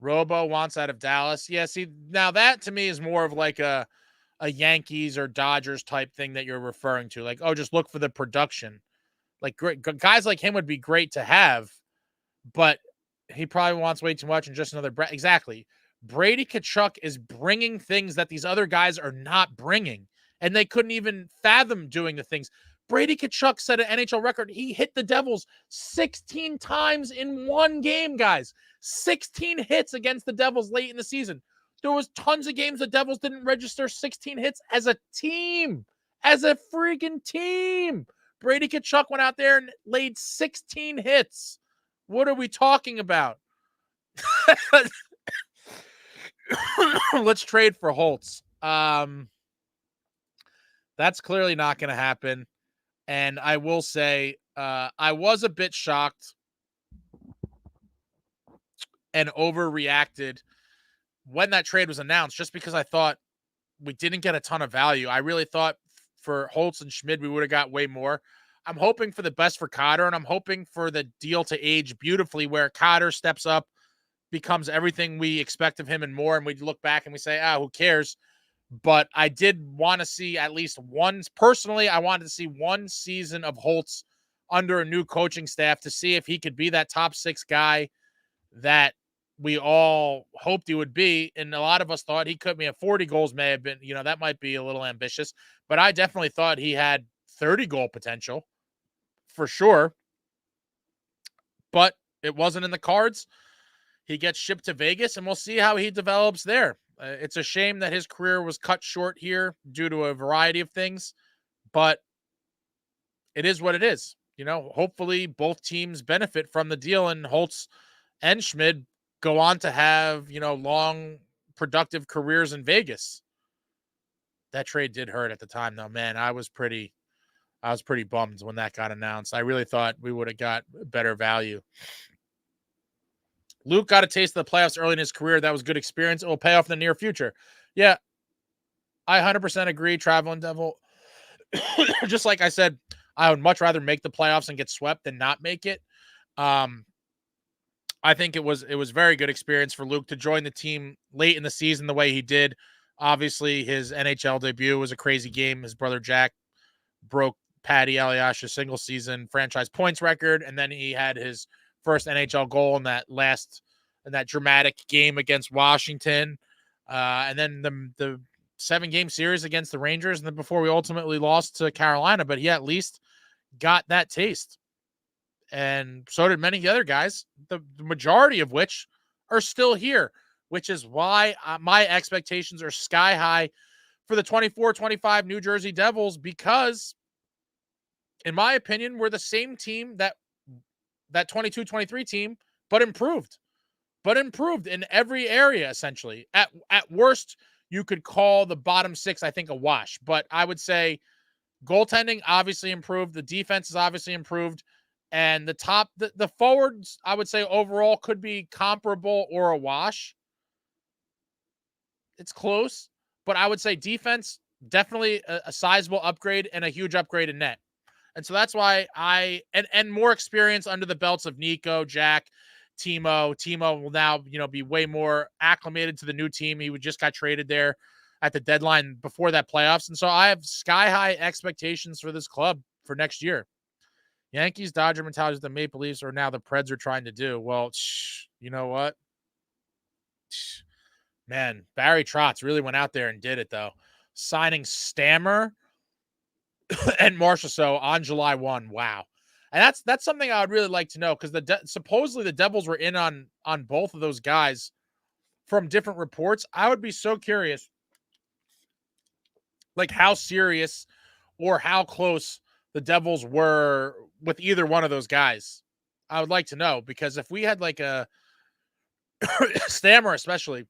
S1: Robo wants out of Dallas. Yeah, see, now that to me is more of like a Yankees or Dodgers type thing that you're referring to. Like, oh, just look for the production. Like, great guys like him would be great to have, but he probably wants way too much and just another exactly. Brady Tkachuk is bringing things that these other guys are not bringing, and they couldn't even fathom doing the things. Brady Tkachuk set an NHL record. He hit the Devils 16 times in one game, guys. 16 hits against the Devils late in the season. There was tons of games the Devils didn't register 16 hits as a team. As a freaking team. Brady Tkachuk went out there and laid 16 hits. What are we talking about? Let's trade for Holtz. That's clearly not going to happen. And I will say, I was a bit shocked and overreacted when that trade was announced, just because I thought we didn't get a ton of value. I really thought for Holtz and Schmid, we would have got way more. I'm hoping for the best for Cotter, and I'm hoping for the deal to age beautifully where Cotter steps up, becomes everything we expect of him and more, and we look back and we say, who cares? But I did want to see at least one. Personally, I wanted to see one season of Holtz under a new coaching staff to see if he could be that top 6 guy that we all hoped he would be. And a lot of us thought he could be. 40 goals may have been, that might be a little ambitious, but I definitely thought he had 30 goal potential for sure. But it wasn't in the cards. He gets shipped to Vegas, and we'll see how he develops there. It's a shame that his career was cut short here due to a variety of things, but it is what it is. Hopefully both teams benefit from the deal, and Holtz and Schmid go on to have, long, productive careers in Vegas. That trade did hurt at the time, though, man. I was pretty bummed when that got announced. I really thought we would have got better value. Luke got a taste of the playoffs early in his career. That was good experience. It will pay off in the near future. Yeah, I 100% agree, Traveling Devil. Just like I said, I would much rather make the playoffs and get swept than not make it. I think it was very good experience for Luke to join the team late in the season the way he did. Obviously, his NHL debut was a crazy game. His brother Jack broke Patty Eliash's single season franchise points record, and then he had his first NHL goal in that dramatic game against Washington. And then the 7-game series against the Rangers, and then before we ultimately lost to Carolina, but he at least got that taste. And so did many other guys, the majority of which are still here, which is why my expectations are sky high for the 24-25 New Jersey Devils, because in my opinion, we're the same team that 22-23 team, but improved in every area, essentially. At worst, you could call the bottom 6, I think, a wash, but I would say goaltending obviously improved. The defense is obviously improved, and the forwards, I would say overall could be comparable or a wash. It's close, but I would say defense, definitely a sizable upgrade and a huge upgrade in net. And so that's why and more experience under the belts of Nico, Jack, Timo. Timo will now, be way more acclimated to the new team. He just got traded there at the deadline before that playoffs. And so I have sky high expectations for this club for next year. Yankees, Dodger mentality, the Maple Leafs, or now the Preds are trying to do. Well, you know what? Man, Barry Trotz really went out there and did it, though. Signing Stammer and Marchessault on July 1. Wow. And that's something I would really like to know, because supposedly the Devils were in on both of those guys from different reports. I would be so curious, like how serious or how close the Devils were with either one of those guys. I would like to know, because if we had like a Stammer, especially,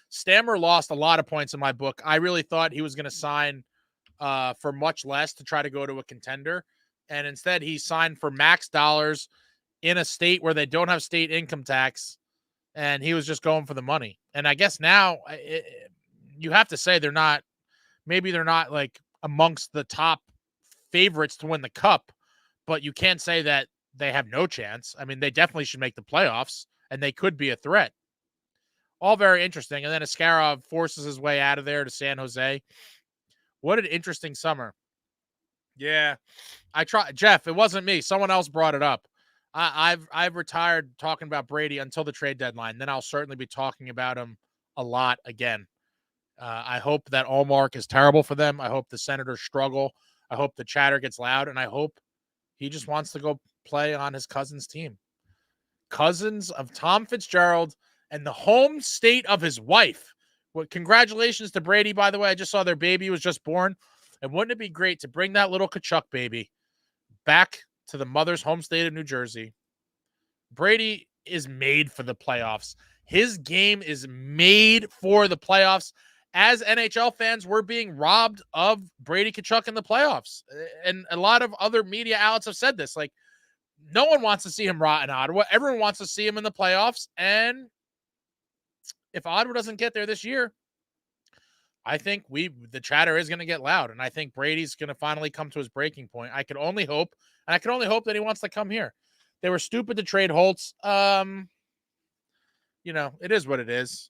S1: Stammer lost a lot of points in my book. I really thought he was going to sign for much less to try to go to a contender. And instead he signed for max dollars in a state where they don't have state income tax. And he was just going for the money. And I guess now you have to say maybe they're not like amongst the top favorites to win the cup, but you can't say that they have no chance. I mean, they definitely should make the playoffs, and they could be a threat. All very interesting. And then Askarov forces his way out of there to San Jose. What an interesting summer. Yeah, I tried. Jeff, it wasn't me. Someone else brought it up. I've retired talking about Brady until the trade deadline. Then I'll certainly be talking about him a lot again. I hope that Allmark is terrible for them. I hope the Senators struggle. I hope the chatter gets loud, and I hope he just wants to go play on his cousin's team. Cousins of Tom Fitzgerald and the home state of his wife. Well, congratulations to Brady, by the way. I just saw their baby was just born. And wouldn't it be great to bring that little Kachuk baby back to the mother's home state of New Jersey? Brady is made for the playoffs. His game is made for the playoffs. As NHL fans, we're being robbed of Brady Kachuk in the playoffs. And a lot of other media outlets have said this. Like, no one wants to see him rot in Ottawa. Everyone wants to see him in the playoffs. And if Ottawa doesn't get there this year, I think the chatter is going to get loud. And I think Brady's going to finally come to his breaking point. I can only hope. And I can only hope that he wants to come here. They were stupid to trade Holtz. It is what it is.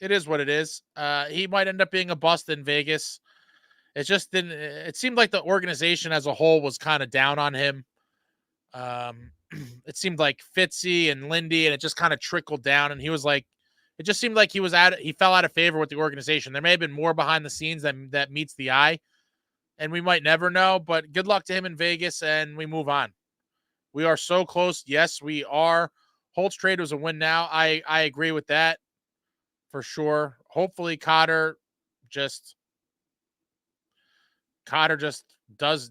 S1: It is what it is. He might end up being a bust in Vegas. It just didn't. It seemed like the organization as a whole was kind of down on him. It seemed like Fitzy and Lindy, and it just kind of trickled down. And he was like, it just seemed like he fell out of favor with the organization. There may have been more behind the scenes that meets the eye, and we might never know. But good luck to him in Vegas, and we move on. We are so close. Yes, we are. Holtz trade was a win now. I agree with that for sure. Hopefully Cotter just does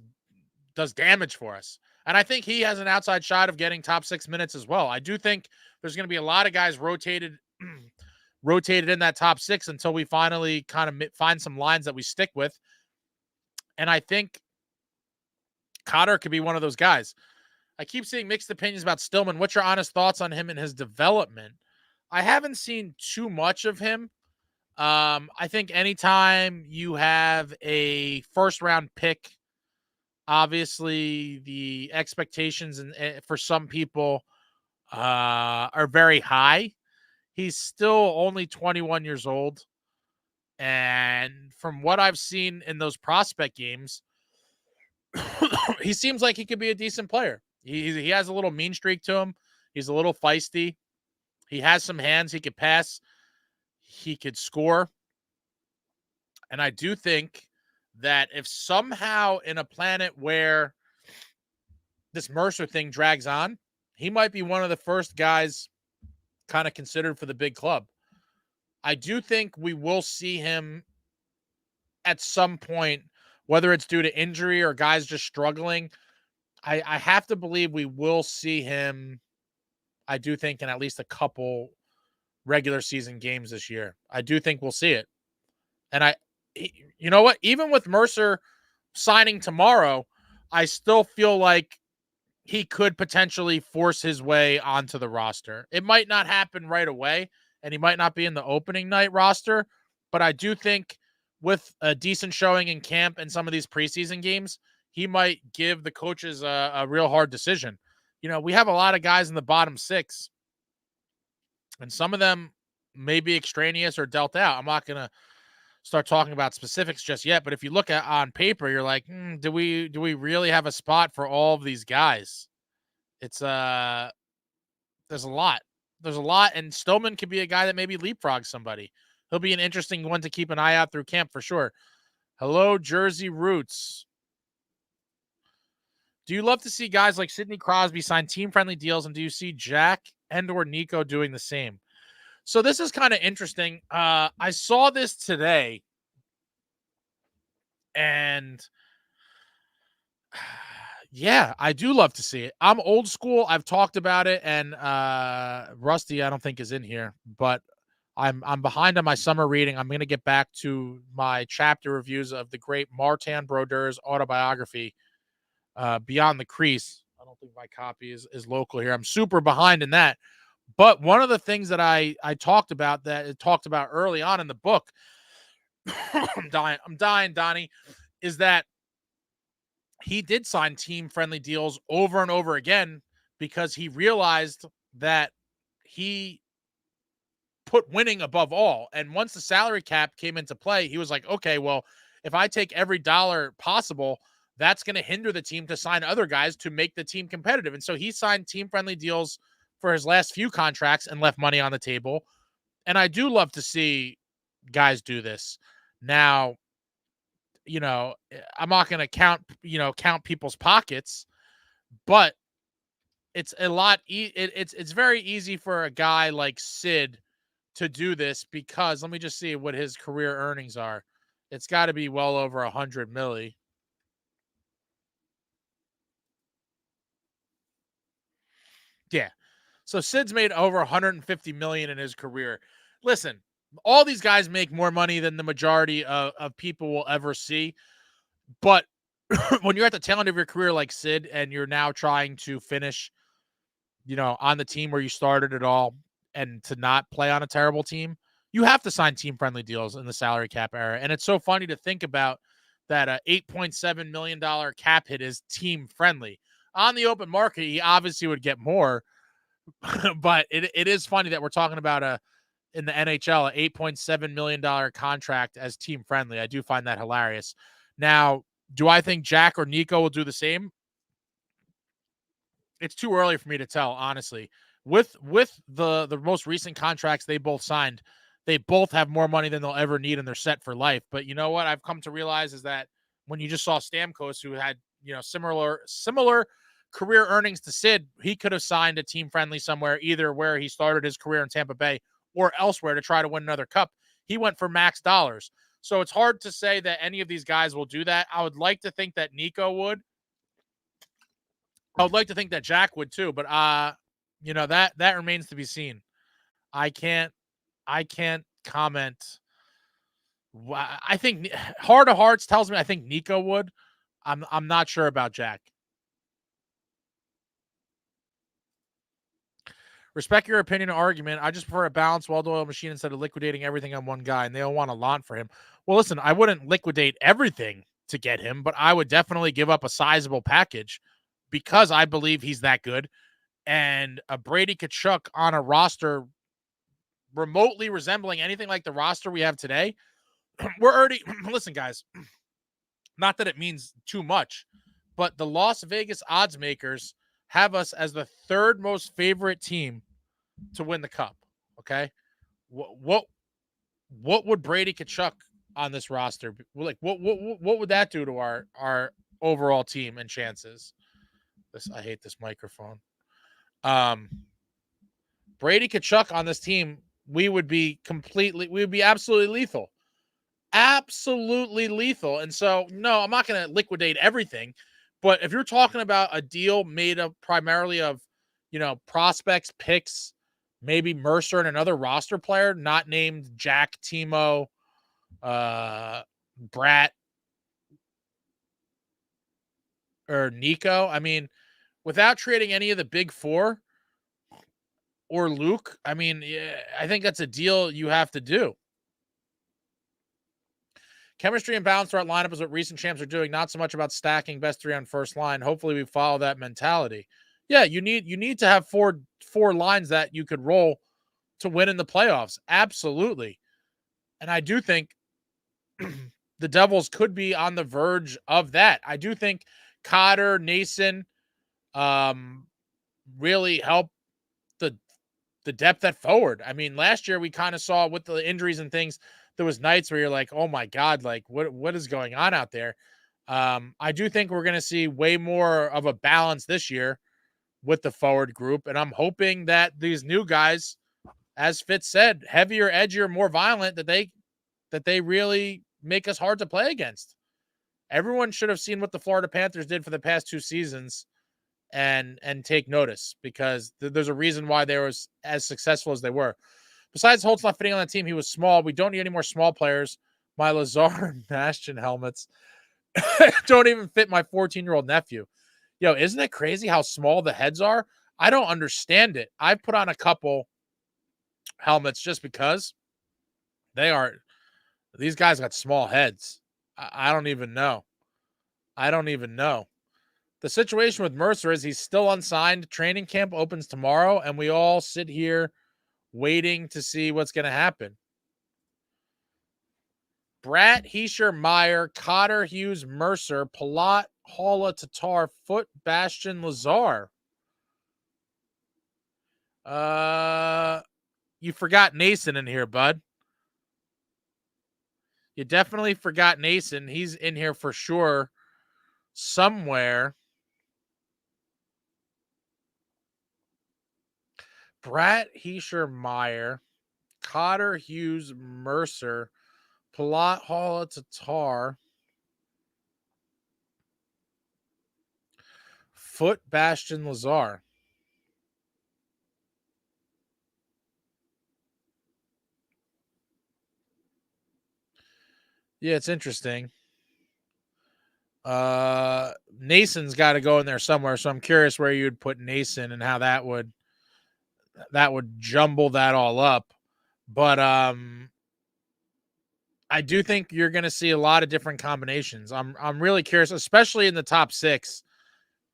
S1: damage for us. And I think he has an outside shot of getting top 6 minutes as well. I do think there's going to be a lot of guys rotated in that top 6 until we finally kind of find some lines that we stick with. And I think Cotter could be one of those guys. I keep seeing mixed opinions about Stillman. What's your honest thoughts on him and his development? I haven't seen too much of him. I think anytime you have a first-round pick, obviously the expectations for some people are very high. He's still only 21 years old. And from what I've seen in those prospect games, he seems like he could be a decent player. He has a little mean streak to him. He's a little feisty. He has some hands. He could pass. He could score. And I do think that if somehow in a planet where this Mercer thing drags on, he might be one of the first guys kind of considered for the big club. I do think we will see him at some point, whether it's due to injury or guys just struggling. I have to believe we will see him, I do think, in at least a couple regular season games this year. I do think we'll see it. And you know what? Even with Mercer signing tomorrow, I still feel like he could potentially force his way onto the roster. It might not happen right away, and he might not be in the opening night roster, but I do think with a decent showing in camp and some of these preseason games, he might give the coaches a real hard decision. You know, we have a lot of guys in the bottom 6, and some of them may be extraneous or dealt out. I'm not going to start talking about specifics just yet, but if you look at on paper, you're like, do we really have a spot for all of these guys? It's there's a lot. There's a lot, and Stillman could be a guy that maybe leapfrogs somebody. He'll be an interesting one to keep an eye out through camp for sure. Hello, Jersey Roots. Do you love to see guys like Sidney Crosby sign team-friendly deals, and do you see Jack and or Nico doing the same? So this is kind of interesting. I saw this today, and yeah, I do love to see it. I'm old school. I've talked about it, and Rusty, I don't think, is in here, but I'm behind on my summer reading. I'm going to get back to my chapter reviews of the great Martin Brodeur's autobiography, Beyond the Crease. I don't think my copy is local here. I'm super behind in that. But one of the things that I talked about early on in the book, I'm dying, Donnie, is that he did sign team-friendly deals over and over again because he realized that he put winning above all. And once the salary cap came into play, he was like, okay, well, if I take every dollar possible, that's going to hinder the team to sign other guys to make the team competitive. And so he signed team-friendly deals for his last few contracts and left money on the table. And I do love to see guys do this. Now, I'm not going to count people's pockets, but it's a lot. It's very easy for a guy like Sid to do this because let me just see what his career earnings are. It's got to be well over 100 milli. Yeah. So Sid's made over 150 million in his career. Listen, all these guys make more money than the majority of people will ever see. But when you're at the tail end of your career like Sid and you're now trying to finish, on the team where you started it all and to not play on a terrible team, you have to sign team-friendly deals in the salary cap era. And it's so funny to think about that $8.7 million cap hit is team-friendly. On the open market, he obviously would get more, but it is funny that we're talking about in the NHL, an $8.7 million contract as team-friendly. I do find that hilarious. Now, do I think Jack or Nico will do the same? It's too early for me to tell, honestly. With the most recent contracts they both signed, they both have more money than they'll ever need, and they're set for life. But you know what I've come to realize is that when you just saw Stamkos, who had similar career earnings to Sid, he could have signed a team friendly somewhere, either where he started his career in Tampa Bay or elsewhere to try to win another cup. He went for max dollars. So it's hard to say that any of these guys will do that. I would like to think that Nico would. I would like to think that Jack would too, but that remains to be seen. I can't comment. I think heart of hearts tells me I think Nico would. I'm not sure about Jack. Respect your opinion and argument. I just prefer a balanced, well-oiled machine instead of liquidating everything on one guy, and they all want a lot for him. Well, listen, I wouldn't liquidate everything to get him, but I would definitely give up a sizable package because I believe he's that good. And a Brady Tkachuk on a roster remotely resembling anything like the roster we have today, we're already listen, guys. Not that it means too much, but the Las Vegas odds makers have us as the third most favorite team to win the cup. Okay, what would Brady Tkachuk on this roster like? What would that do to our overall team and chances? I hate this microphone. Brady Tkachuk on this team, we would be absolutely lethal. Absolutely lethal. And so, no, I'm not going to liquidate everything. But if you're talking about a deal made up primarily of, prospects, picks, maybe Mercer and another roster player, not named Jack, Timo, Bratt, or Nico. I mean, without trading any of the big four or Luke, I mean, I think that's a deal you have to do. Chemistry and balance throughout lineup is what recent champs are doing. Not so much about stacking best three on first line. Hopefully, we follow that mentality. Yeah, you need to have four lines that you could roll to win in the playoffs. Absolutely, and I do think the Devils could be on the verge of that. I do think Cotter, Nason, really help the depth at forward. I mean, last year we kind of saw with the injuries and things, there was nights where you're like, oh my God, like what is going on out there? I do think we're going to see way more of a balance this year with the forward group. And I'm hoping that these new guys, as Fitz said, heavier, edgier, more violent, that they really make us hard to play against. Everyone should have seen what the Florida Panthers did for the past 2 seasons and take notice, because there's a reason why they were as successful as they were. Besides Holtz not fitting on that team, he was small. We don't need any more small players. My Lazar and Bastion helmets don't even fit my 14-year-old nephew. Yo, isn't it crazy how small the heads are? I don't understand it. I put on a couple helmets just because these guys got small heads. I don't even know. The situation with Mercer is he's still unsigned. Training camp opens tomorrow, and we all sit here waiting to see what's going to happen. Bratt, Hischier, Meyer, Cotter, Hughes, Mercer, Palat, Halla, Tatar, Foot, Bastion, Lazar. You forgot Nason in here, bud. You definitely forgot Nason. He's in here for sure somewhere. Bratt, Heischer, Meyer, Cotter, Hughes, Mercer, Palat, Hall, Tatar, Foot, Bastion, Lazar. Yeah, it's interesting. Nason's got to go in there somewhere, so I'm curious where you'd put Nason and how that would jumble that all up. But I do think you're going to see a lot of different combinations. I'm really curious, especially in the top 6,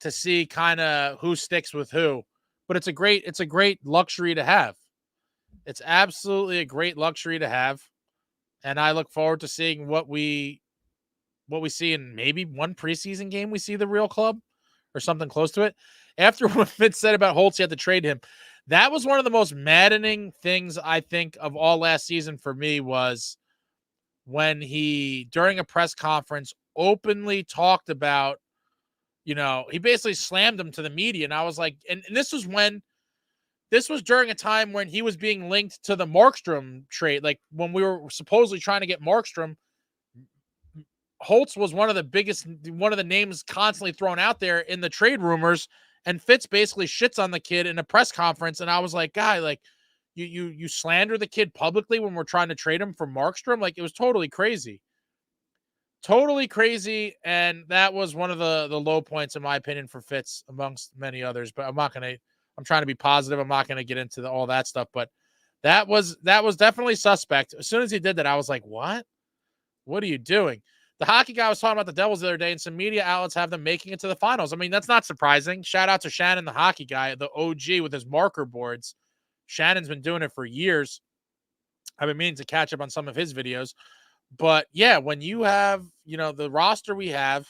S1: to see kind of who sticks with who. But it's a great luxury to have. It's absolutely a great luxury to have, and I look forward to seeing what we see in maybe one preseason game. We see the real club or something close to it. After what Fitz said about Holtz, he had to trade him. That was one of the most maddening things I think of all last season for me, was when he, during a press conference, openly talked about, he basically slammed him to the media. And I was like, and this was during a time when he was being linked to the Markstrom trade. Like when we were supposedly trying to get Markstrom, Holtz was one of the names constantly thrown out there in the trade rumors, and Fitz basically shits on the kid in a press conference. And I was like, guy, like you slander the kid publicly when we're trying to trade him for Markstrom. Like, it was totally crazy. Totally crazy. And that was one of the low points, in my opinion, for Fitz, amongst many others. But I'm trying to be positive. I'm not going to get into all that stuff, but that was definitely suspect. As soon as he did that, I was like, what are you doing? The hockey guy was talking about the Devils the other day, and some media outlets have them making it to the finals. I mean, that's not surprising. Shout out to Shannon, the hockey guy, the OG with his marker boards. Shannon's been doing it for years. I've been meaning to catch up on some of his videos. But yeah, when you have, the roster we have,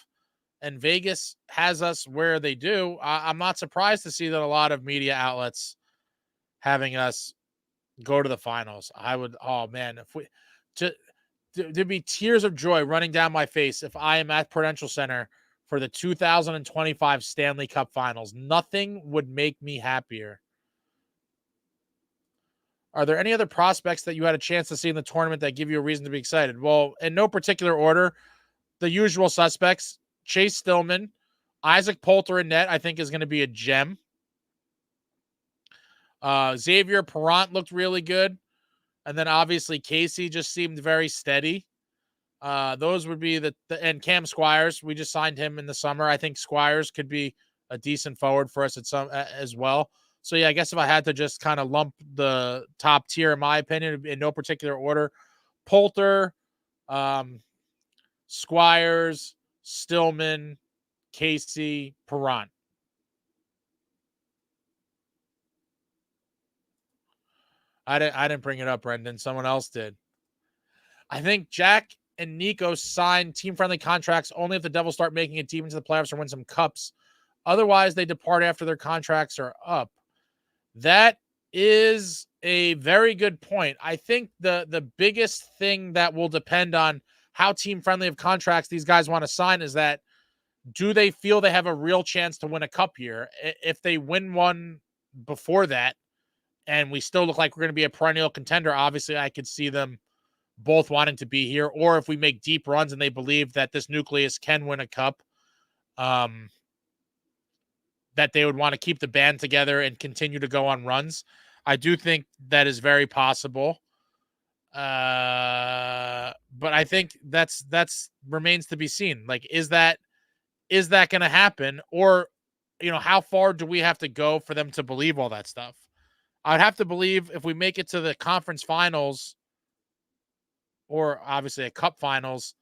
S1: and Vegas has us where they do, I'm not surprised to see that a lot of media outlets having us go to the finals. I would, oh man, if we, there'd be tears of joy running down my face if I am at Prudential Center for the 2025 Stanley Cup Finals. Nothing would make me happier. Are there any other prospects that you had a chance to see in the tournament that give you a reason to be excited? Well, in no particular order, the usual suspects: Chase Stillman, Isaac Poulter in net, I think is going to be a gem. Xavier Perrant looked really good. And then obviously Casey just seemed very steady. Those would be and Cam Squires. We just signed him in the summer. I think Squires could be a decent forward for us as well. So yeah, I guess if I had to just kind of lump the top tier, in my opinion, in no particular order: Poulter, Squires, Stillman, Casey, Perrant. I didn't bring it up, Brendan. Someone else did. I think Jack and Nico sign team-friendly contracts only if the Devils start making it deep into the playoffs or win some cups. Otherwise, they depart after their contracts are up. That is a very good point. I think the biggest thing that will depend on how team-friendly of contracts these guys want to sign is that, do they feel they have a real chance to win a cup here? If they win one before that, and we still look like we're going to be a perennial contender, obviously I could see them both wanting to be here. Or if we make deep runs and they believe that this nucleus can win a cup, that they would want to keep the band together and continue to go on runs. I do think that is very possible. But I think that's remains to be seen. Like, is that going to happen? Or, how far do we have to go for them to believe all that stuff? I'd have to believe if we make it to the conference finals, or obviously a cup finals,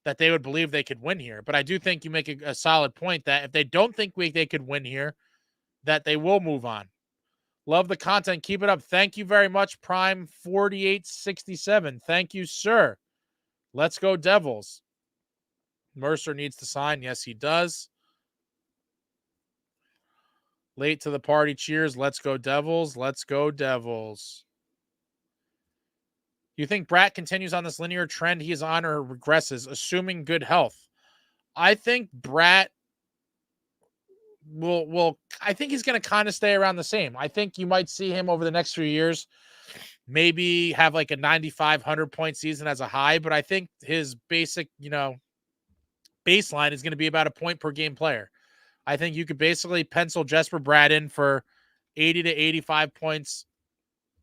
S1: that they would believe they could win here. But I do think you make a solid point that if they don't think they could win here, that they will move on. Love the content. Keep it up. Thank you very much, Prime 4867. Thank you, sir. Let's go Devils. Mercer needs to sign. Yes, he does. Late to the party. Cheers. Let's go Devils. Let's go Devils. Do you think Bratt continues on this linear trend he is on or regresses, assuming good health? I think Bratt will I think he's going to kind of stay around the same. I think you might see him over the next few years maybe have like a 9,500 point season as a high, but I think his basic, baseline is going to be about a point per game player. I think you could basically pencil Jesperbratt in for 80 to 85 points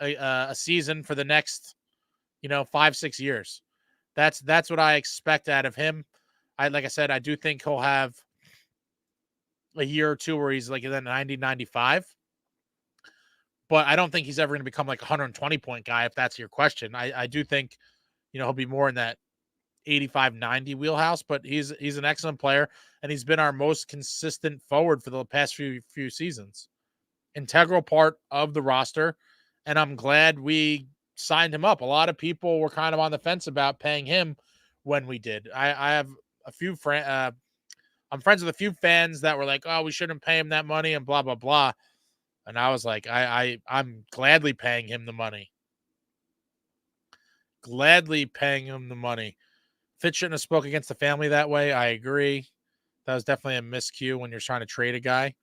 S1: a season for the next, 5-6 years. That's what I expect out of him. Like I said, I do think he'll have a year or two where he's like in the 90, 95. But I don't think he's ever going to become like a 120 point guy, if that's your question. I do think, he'll be more in that 85, 90 wheelhouse, but he's an excellent player, and he's been our most consistent forward for the past few seasons. Integral part of the roster, and I'm glad we signed him up. A lot of people were kind of on the fence about paying him when we did. I have a few friends. I'm friends with a few fans that were like, "Oh, we shouldn't pay him that money," and blah blah blah. And I was like, I'm gladly paying him the money. Gladly paying him the money. Fitz shouldn't have spoke against the family that way. I agree. That was definitely a miscue when you're trying to trade a guy.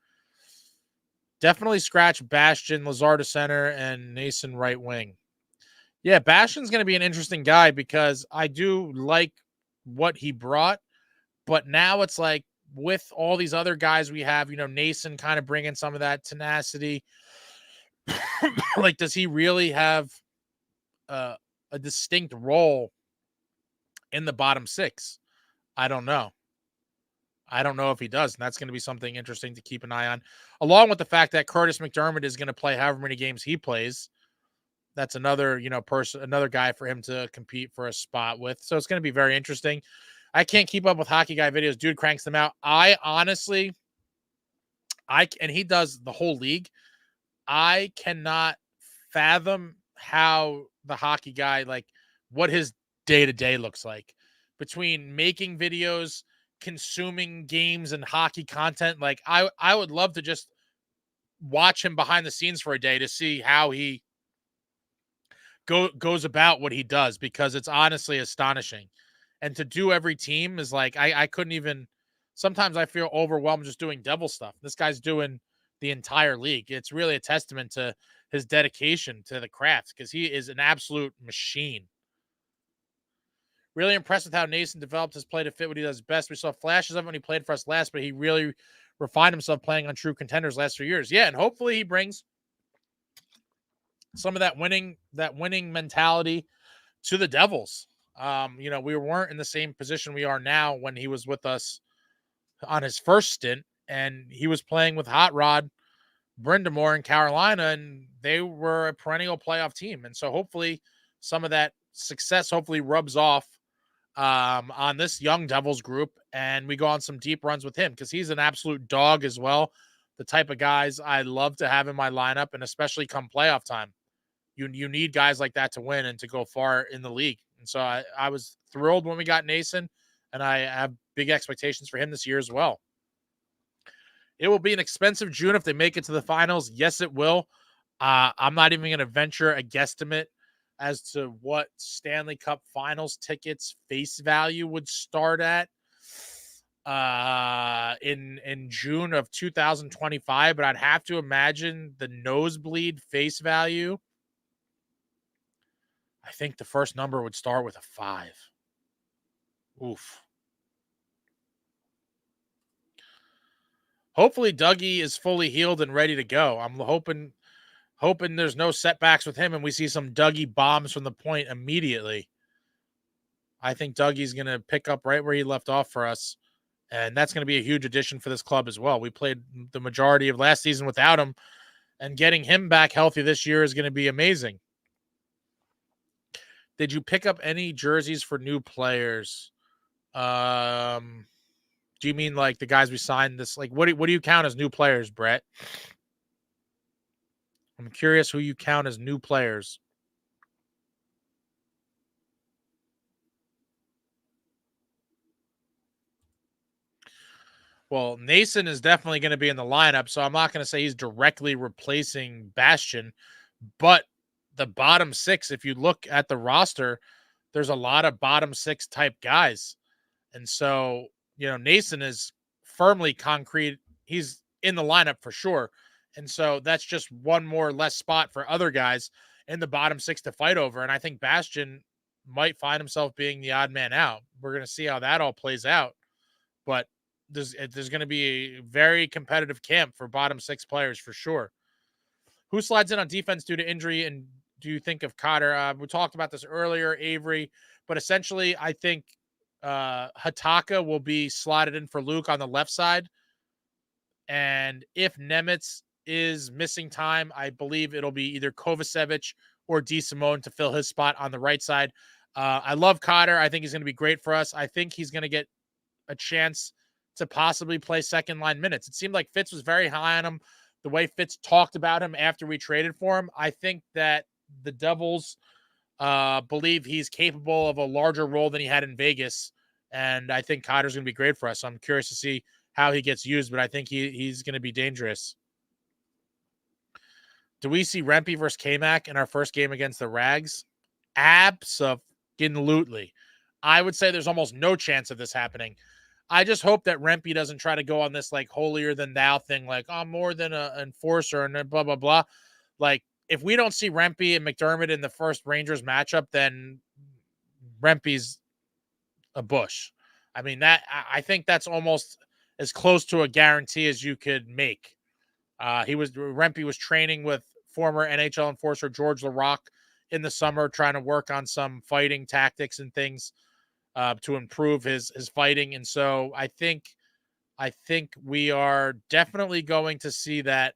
S1: Definitely scratch Bastian, Lazard to center, and Nason right wing. Yeah, Bastian's going to be an interesting guy because I do like what he brought, but now it's like with all these other guys we have, Nason kind of bringing some of that tenacity. Like, does he really have a distinct role in the bottom six? I don't know. I don't know if he does, and that's going to be something interesting to keep an eye on, along with the fact that Curtis McDermott is going to play however many games he plays. That's another, another guy for him to compete for a spot with. So it's going to be very interesting. I can't keep up with hockey guy videos. Dude cranks them out. I honestly, and he does the whole league. I cannot fathom how the hockey guy, like what his day-to-day looks like between making videos, consuming games and hockey content. Like I would love to just watch him behind the scenes for a day to see how he goes about what he does, because it's honestly astonishing. And to do every team is like, I couldn't even, sometimes I feel overwhelmed just doing devil stuff. This guy's doing the entire league. It's really a testament to his dedication to the craft, because he is an absolute machine. Really impressed with how Nason developed his play to fit what he does best. We saw flashes of it when he played for us last, but he really refined himself playing on true contenders last few years. Yeah, and hopefully he brings some of that winning mentality to the Devils. We weren't in the same position we are now when he was with us on his first stint, and he was playing with Hot Rod Brindamore in Carolina, and they were a perennial playoff team. And so hopefully some of that success rubs off on this young Devils group, and we go on some deep runs with him, because he's an absolute dog as well. The type of guys I love to have in my lineup, and especially come playoff time. You need guys like that to win and to go far in the league. And so I was thrilled when we got Nason, and I have big expectations for him this year as well. It will be an expensive June if they make it to the finals. Yes, it will. I'm not even going to venture a guesstimate as to what Stanley Cup Finals tickets face value would start at in June of 2025, but I'd have to imagine the nosebleed face value, I think the first number would start with a 5. Oof. Hopefully Dougie is fully healed and ready to go. I'm hoping there's no setbacks with him and we see some Dougie bombs from the point immediately. I think Dougie's going to pick up right where he left off for us, and that's going to be a huge addition for this club as well. We played the majority of last season without him, and getting him back healthy this year is going to be amazing. Did you pick up any jerseys for new players? Do you mean like the guys we signed this? Like, what do you count as new players, Brett? I'm curious who you count as new players. Well, Nason is definitely going to be in the lineup, so I'm not going to say he's directly replacing Bastian, but the bottom six, if you look at the roster, there's a lot of bottom six type guys. And so, Nason is firmly concrete. He's in the lineup for sure. And so that's just one more less spot for other guys in the bottom six to fight over. And I think Bastian might find himself being the odd man out. We're going to see how that all plays out. But there's going to be a very competitive camp for bottom six players for sure. Who slides in on defense due to injury, and do you think of Cotter? We talked about this earlier, Avery, but essentially I think Hataka will be slotted in for Luke on the left side. And if Nemitz is missing time, I believe it'll be either Kovacevic or DeSimone to fill his spot on the right side. I love Cotter. I think he's going to be great for us. I think he's going to get a chance to possibly play second line minutes. It seemed like Fitz was very high on him. The way Fitz talked about him after we traded for him, I think that the Devils believe he's capable of a larger role than he had in Vegas. And I think Cotter's going to be great for us. So I'm curious to see how he gets used, but I think he's going to be dangerous. Do we see Rempe versus K-Mac in our first game against the Rags? Absolutely. I would say there's almost no chance of this happening. I just hope that Rempe doesn't try to go on this like holier than thou thing, like I'm more than an enforcer and blah, blah, blah. Like if we don't see Rempe and McDermott in the first Rangers matchup, then Rempe's a bush. I mean, I think that's almost as close to a guarantee as you could make. Rempe was training with former NHL enforcer George Larocque in the summer, trying to work on some fighting tactics and things to improve his fighting. And so I think we are definitely going to see that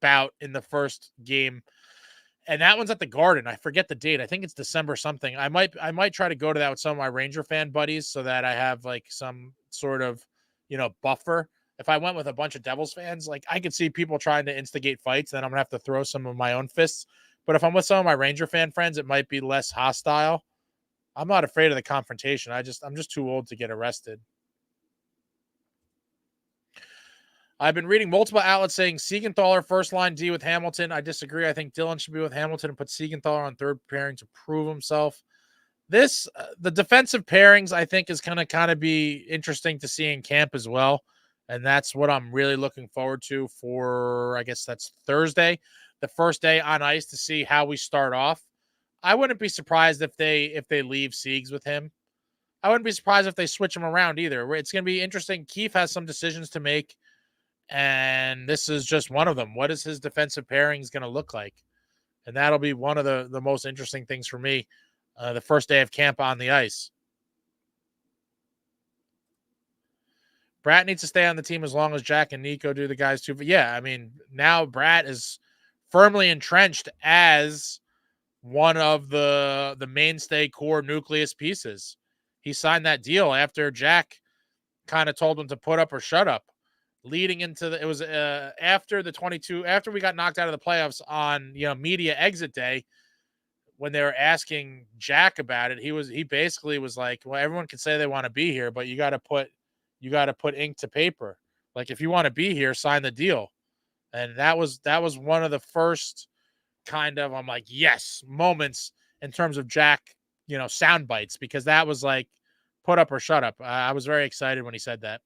S1: bout in the first game. And that one's at the Garden. I forget the date. I think it's December something. I might try to go to that with some of my Ranger fan buddies so that I have like some sort of, buffer. If I went with a bunch of Devils fans, like I could see people trying to instigate fights, then I'm gonna have to throw some of my own fists. But if I'm with some of my Ranger fan friends, it might be less hostile. I'm not afraid of the confrontation. I'm just too old to get arrested. I've been reading multiple outlets saying Siegenthaler first line D with Hamilton. I disagree. I think Dylan should be with Hamilton and put Siegenthaler on third pairing to prove himself. The defensive pairings, I think, is going to kind of be interesting to see in camp as well. And that's what I'm really looking forward to for, I guess that's Thursday, the first day on ice, to see how we start off. I wouldn't be surprised if they leave Siegs with him. I wouldn't be surprised if they switch him around either. It's going to be interesting. Keefe has some decisions to make, and this is just one of them. What is his defensive pairings going to look like? And that'll be one of the most interesting things for me the first day of camp on the ice. Bratt needs to stay on the team as long as Jack and Nico do, the guys too. But yeah, I mean, now Bratt is firmly entrenched as one of the mainstay core nucleus pieces. He signed that deal after Jack kind of told him to put up or shut up. Leading into after we got knocked out of the playoffs on media exit day, when they were asking Jack about it, he basically was like, well, everyone can say they want to be here, but you got to put ink to paper. Like if you want to be here, sign the deal. And that was one of the first kind of, I'm like, yes, moments in terms of Jack, sound bites, because that was like put up or shut up. I was very excited when he said that.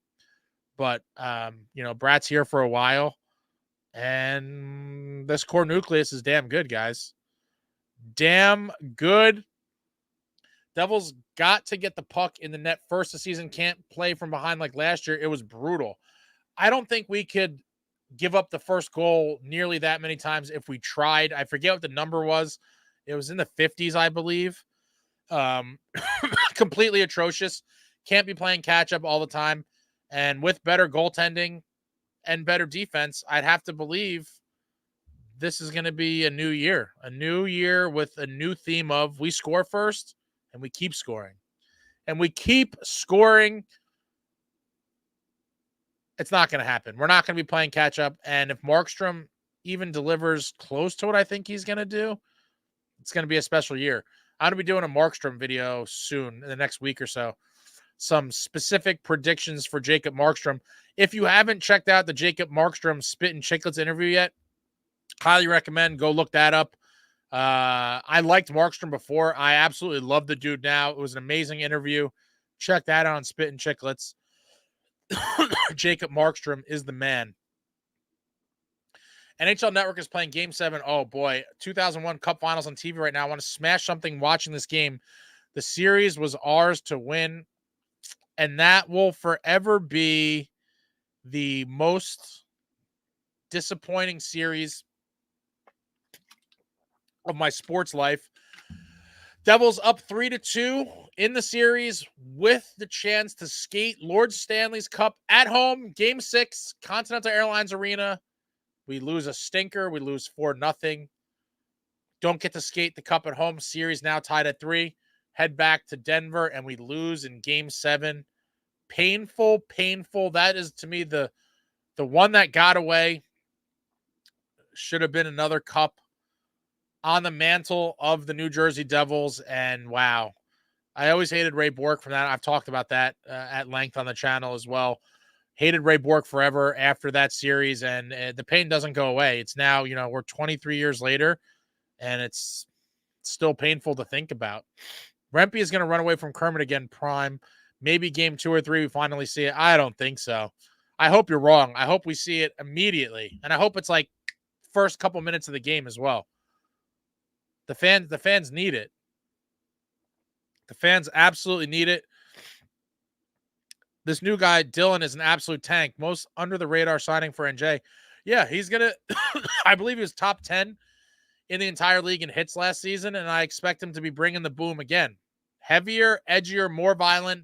S1: But, Bratt's here for a while, and this core nucleus is damn good, guys. Damn good. Devils got to get the puck in the net first of the season. Can't play from behind like last year. It was brutal. I don't think we could give up the first goal nearly that many times if we tried. I forget what the number was. It was in the 50s, I believe. Completely atrocious. Can't be playing catch up all the time. And with better goaltending and better defense, I'd have to believe this is going to be a new year with a new theme of we score first and we keep scoring. And we keep scoring. It's not going to happen. We're not going to be playing catch up. And if Markstrom even delivers close to what I think he's going to do, it's going to be a special year. I'm going to be doing a Markstrom video soon in the next week or so. Some specific predictions for Jacob Markstrom. If you haven't checked out the Jacob Markstrom Spit and Chicklets interview yet, highly recommend go look that up. I liked Markstrom before. I absolutely love the dude now. It was an amazing interview. Check that out on Spit and Chicklets. Jacob Markstrom is the man. NHL Network is playing Game 7. Oh, boy. 2001 Cup Finals on TV right now. I want to smash something watching this game. The series was ours to win, and that will forever be the most disappointing series of my sports life. Devils up 3-2 in the series with the chance to skate Lord Stanley's Cup at home. Game 6, Continental Airlines Arena. We lose a stinker. We lose 4-0. Don't get to skate the Cup at home. Series now tied at 3. Head back to Denver, and we lose in Game 7. Painful. That is, to me, the one that got away. Should have been another Cup on the mantle of the New Jersey Devils, and wow. I always hated Ray Bourque from that. I've talked about that at length on the channel as well. Hated Ray Bourque forever after that series, and the pain doesn't go away. It's now, we're 23 years later, and it's still painful to think about. Rempe is going to run away from Kermit again, prime. Maybe game 2 or 3 we finally see it. I don't think so. I hope you're wrong. I hope we see it immediately, and I hope it's like first couple minutes of the game as well. The fans need it. The fans absolutely need it. This new guy, Dylan, is an absolute tank. Most under-the-radar signing for NJ. Yeah, he's going to – I believe he was top 10 in the entire league in hits last season, and I expect him to be bringing the boom again. Heavier, edgier, more violent.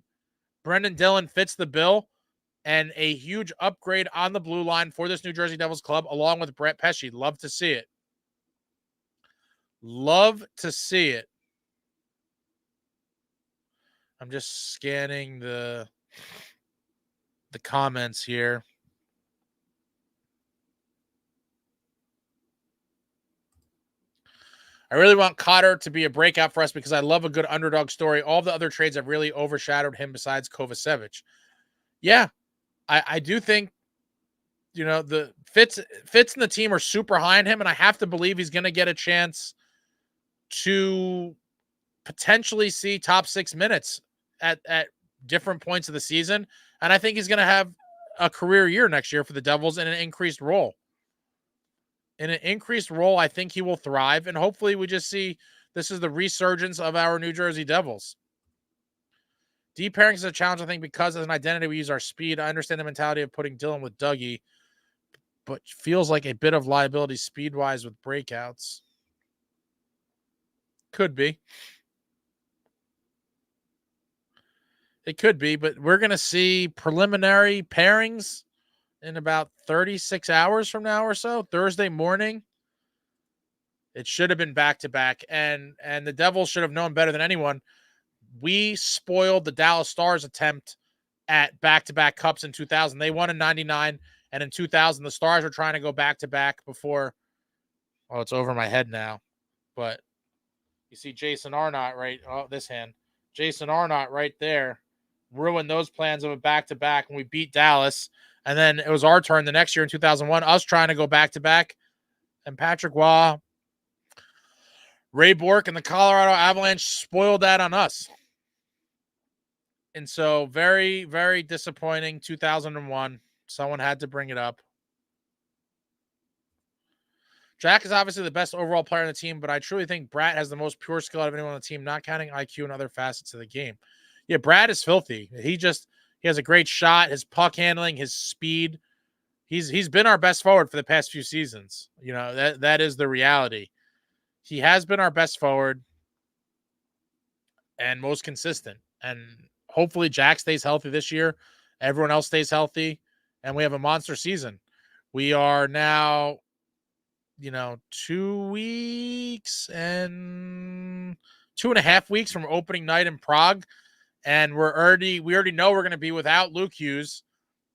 S1: Brendan Dillon fits the bill, and a huge upgrade on the blue line for this New Jersey Devils club, along with Brett Pesce. Love to see it. Love to see it. I'm just scanning the comments here. I really want Cotter to be a breakout for us because I love a good underdog story. All the other trades have really overshadowed him besides Kovacevic. Yeah, I do think, the Fitz and the team are super high on him, and I have to believe he's going to get a chance to potentially see top 6 minutes at different points of the season. And I think he's going to have a career year next year for the Devils in an increased role. In an increased role, I think he will thrive. And hopefully we just see this is the resurgence of our New Jersey Devils. Deep pairings is a challenge, I think, because as an identity, we use our speed. I understand the mentality of putting Dylan with Dougie, but feels like a bit of liability speed-wise with breakouts. Could be. It could be, but we're going to see preliminary pairings in about 36 hours from now or so, Thursday morning. It should have been back-to-back, and the Devils should have known better than anyone. We spoiled the Dallas Stars attempt at back-to-back cups in 2000. They won in 99, and in 2000, the Stars were trying to go back-to-back before. Oh, it's over my head now, but you see Jason Arnott right. Oh, this hand. Jason Arnott right there ruined those plans of a back-to-back when we beat Dallas. And then it was our turn the next year in 2001, us trying to go back-to-back. And Patrick Waugh, Ray Bourque, and the Colorado Avalanche spoiled that on us. And so very, very disappointing 2001. Someone had to bring it up. Jack is obviously the best overall player on the team, but I truly think Bratt has the most pure skill out of anyone on the team, not counting IQ and other facets of the game. Yeah, Bratt is filthy. He has a great shot, his puck handling, his speed. He's been our best forward for the past few seasons. That is the reality. He has been our best forward and most consistent. And hopefully Jack stays healthy this year. Everyone else stays healthy, and we have a monster season. We are now 2 weeks and 2.5 weeks from opening night in Prague. And we already know we're going to be without Luke Hughes,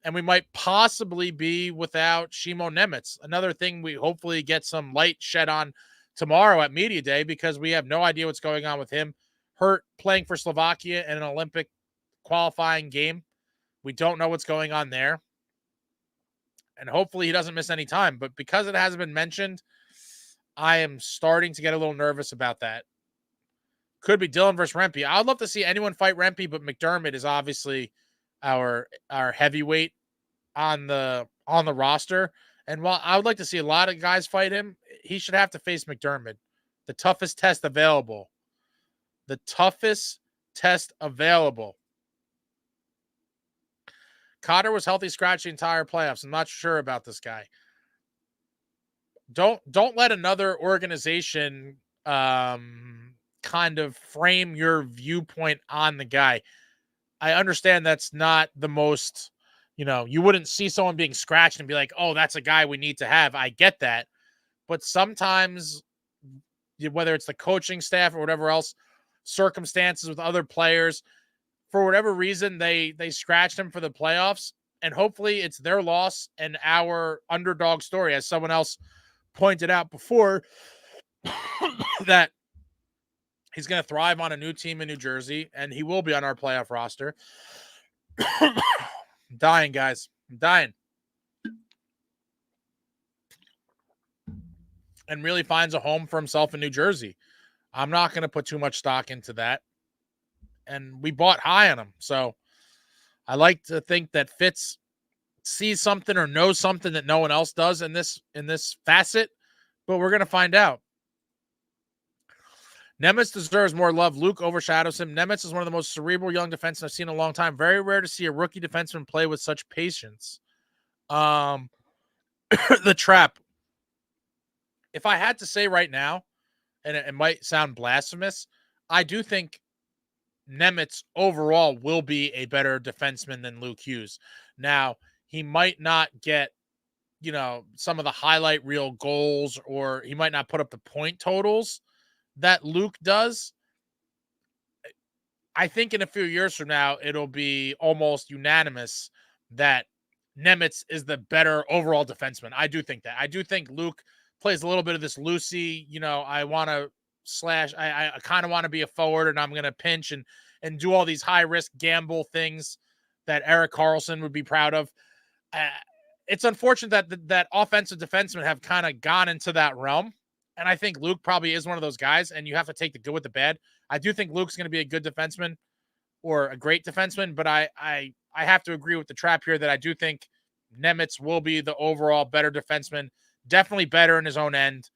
S1: and we might possibly be without Shimo Nemitz. Another thing we hopefully get some light shed on tomorrow at Media Day, because we have no idea what's going on with him. Hurt playing for Slovakia in an Olympic qualifying game. We don't know what's going on there. And hopefully he doesn't miss any time. But because it hasn't been mentioned, I am starting to get a little nervous about that. Could be Dylan versus Rempe. I would love to see anyone fight Rempe, but McDermott is obviously our heavyweight on the roster. And while I would like to see a lot of guys fight him, he should have to face McDermott. The toughest test available. The toughest test available. Cotter was healthy scratch the entire playoffs. I'm not sure about this guy. Don't let another organization kind of frame your viewpoint on the guy. I understand that's not the most, you wouldn't see someone being scratched and be like, oh, that's a guy we need to have. I get that. But sometimes, whether it's the coaching staff or whatever else, circumstances with other players, for whatever reason, they scratched him for the playoffs. And hopefully it's their loss and our underdog story, as someone else pointed out before, that he's going to thrive on a new team in New Jersey, and he will be on our playoff roster. I'm dying, guys. I'm dying. And really finds a home for himself in New Jersey. I'm not going to put too much stock into that. And we bought high on him. So I like to think that Fitz sees something or knows something that no one else does in this facet, but we're going to find out. Nemitz deserves more love. Luke overshadows him. Nemitz is one of the most cerebral young defensemen I've seen in a long time. Very rare to see a rookie defenseman play with such patience. The trap. If I had to say right now, and it might sound blasphemous, I do think Nemitz overall will be a better defenseman than Luke Hughes. Now, he might not get, some of the highlight reel goals, or he might not put up the point totals that Luke does. I think in a few years from now, it'll be almost unanimous that Nemitz is the better overall defenseman. I do think that. I do think Luke plays a little bit of this loosey, I want to slash. I kind of want to be a forward, and I'm going to pinch and do all these high risk gamble things that Erik Karlsson would be proud of. It's unfortunate that offensive defensemen have kind of gone into that realm. And I think Luke probably is one of those guys, and you have to take the good with the bad. I do think Luke's going to be a good defenseman or a great defenseman, but I have to agree with the trap here that I do think Nemitz will be the overall better defenseman, definitely better in his own end,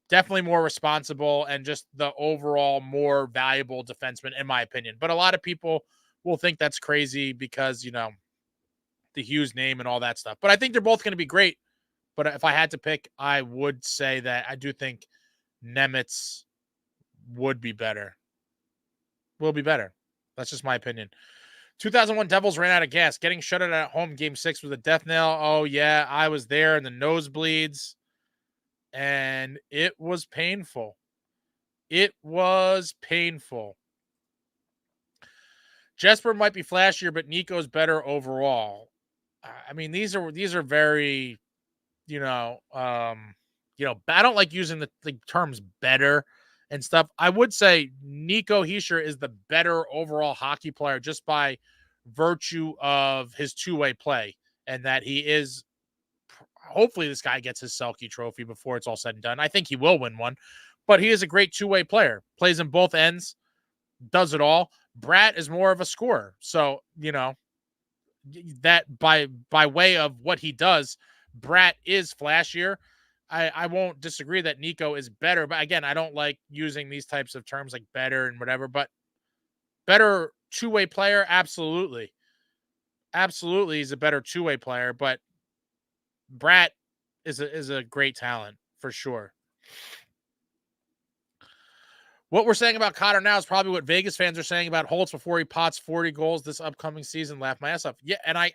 S1: definitely more responsible, and just the overall more valuable defenseman, in my opinion. But a lot of people will think that's crazy because, the Hughes name and all that stuff. But I think they're both going to be great. But if I had to pick, I would say that I do think Nemitz would be better. Will be better. That's just my opinion. 2001 Devils ran out of gas. Getting shut out at home Game 6 was a death knell. Oh, yeah. I was there in the nosebleeds. And it was painful. It was painful. Jesper might be flashier, but Nico's better overall. I mean, these are very... I don't like using the terms better and stuff. I would say Nicohischier is the better overall hockey player just by virtue of his two-way play, and that he is, hopefully this guy gets his Selke trophy before it's all said and done. I think he will win one, but he is a great two-way player, plays in both ends, does it all. Bratt is more of a scorer. So, that by way of what he does, Bratt is flashier. I won't disagree that Nico is better, but again, I don't like using these types of terms like better and whatever, but better two-way player, absolutely. Absolutely, he's a better two-way player, but Bratt is a great talent for sure. What we're saying about Cotter now is probably what Vegas fans are saying about Holtz before he pots 40 goals this upcoming season. Laugh my ass off. Yeah, and I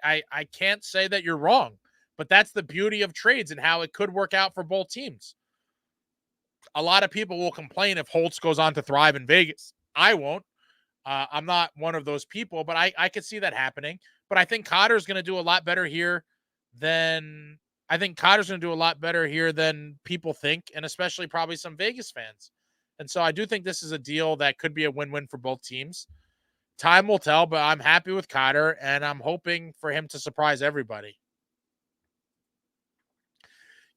S1: can't say that you're wrong, but that's the beauty of trades and how it could work out for both teams. A lot of people will complain if Holtz goes on to thrive in Vegas. I won't. I'm not one of those people, but I could see that happening. But I think Cotter's going to do a lot better here than people think, and especially probably some Vegas fans. And so I do think this is a deal that could be a win-win for both teams. Time will tell, but I'm happy with Cotter, and I'm hoping for him to surprise everybody.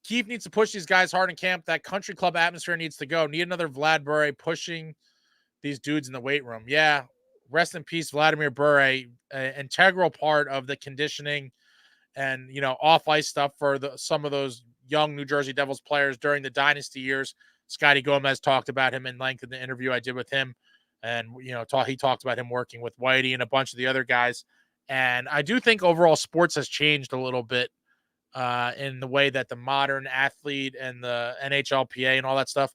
S1: Keefe needs to push these guys hard in camp. That country club atmosphere needs to go. Need another Vlad Bure pushing these dudes in the weight room. Yeah, rest in peace, Vladimir Bure, an integral part of the conditioning and, off ice stuff for some of those young New Jersey Devils players during the dynasty years. Scotty Gomez talked about him in length in the interview I did with him. And, he talked about him working with Whitey and a bunch of the other guys. And I do think overall sports has changed a little bit in the way that the modern athlete and the NHLPA and all that stuff.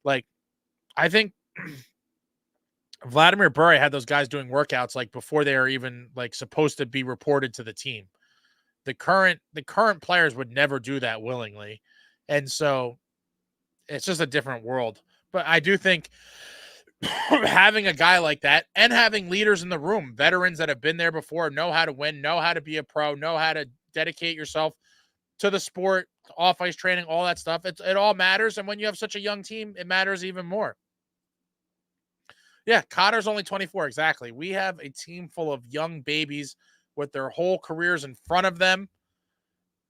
S1: Like, I think Vladimir Bure had those guys doing workouts like before they are even like supposed to be reported to the team. The current players would never do that willingly. And so it's just a different world. But I do think having a guy like that and having leaders in the room, veterans that have been there before, know how to win, know how to be a pro, know how to dedicate yourself to the sport, off-ice training, all that stuff. It all matters. And when you have such a young team, it matters even more. Yeah, Cotter's only 24. Exactly. We have a team full of young babies with their whole careers in front of them.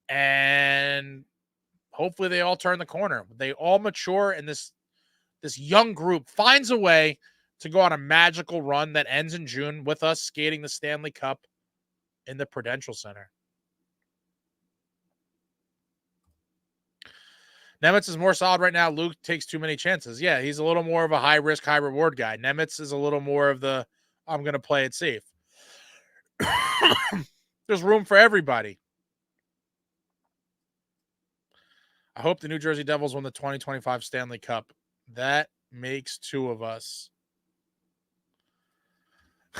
S1: And hopefully they all turn the corner. They all mature, and this young group finds a way to go on a magical run that ends in June with us skating the Stanley Cup in the Prudential Center. Nemitz is more solid right now. Luke takes too many chances. Yeah, he's a little more of a high-risk, high-reward guy. Nemitz is a little more of the, I'm going to play it safe. There's room for everybody. I hope the New Jersey Devils win the 2025 Stanley Cup. That makes two of us.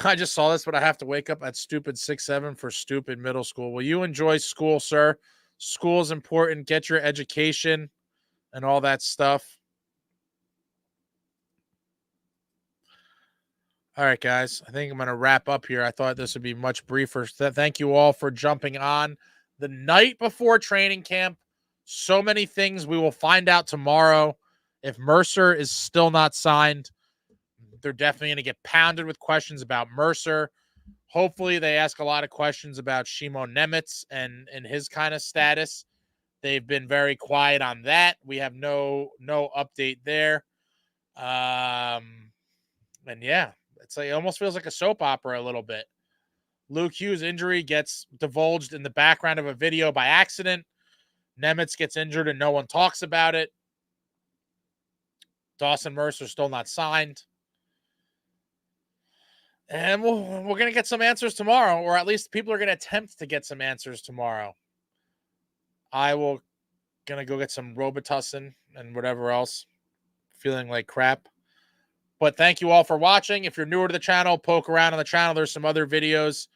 S1: I just saw this, but I have to wake up at stupid 6-7 for stupid middle school. Will you enjoy school, sir? School is important. Get your education and all that stuff. All right, guys. I think I'm going to wrap up here. I thought this would be much briefer. Thank you all for jumping on the night before training camp. So many things. We will find out tomorrow. If Mercer is still not signed, they're definitely going to get pounded with questions about Mercer. Hopefully, they ask a lot of questions about Shimon Nemitz and his kind of status. They've been very quiet on that. We have no update there. And yeah, it almost feels like a soap opera a little bit. Luke Hughes' injury gets divulged in the background of a video by accident. Nemitz gets injured and no one talks about it. Dawson Mercer still not signed. And we're going to get some answers tomorrow, or at least people are going to attempt to get some answers tomorrow. I will going to go get some Robitussin and whatever else. Feeling like crap. But thank you all for watching. If you're newer to the channel, poke around on the channel. There's some other videos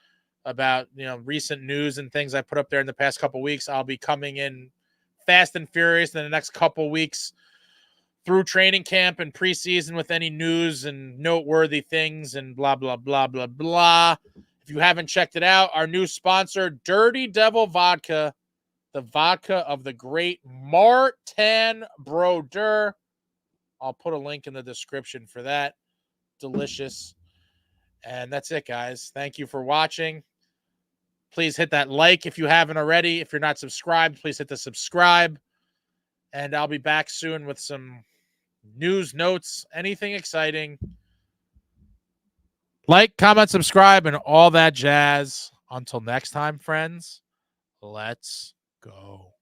S1: about, recent news and things I put up there in the past couple weeks. I'll be coming in fast and furious in the next couple weeks through training camp and preseason with any news and noteworthy things and blah, blah, blah, blah, blah. If you haven't checked it out, our new sponsor, Dirty Devil Vodka, the vodka of the great Martin Brodeur. I'll put a link in the description for that. Delicious. And that's it, guys. Thank you for watching. Please hit that like if you haven't already. If you're not subscribed, please hit the subscribe. And I'll be back soon with some news, notes, anything exciting. Like, comment, subscribe, and all that jazz. Until next time, friends, let's go.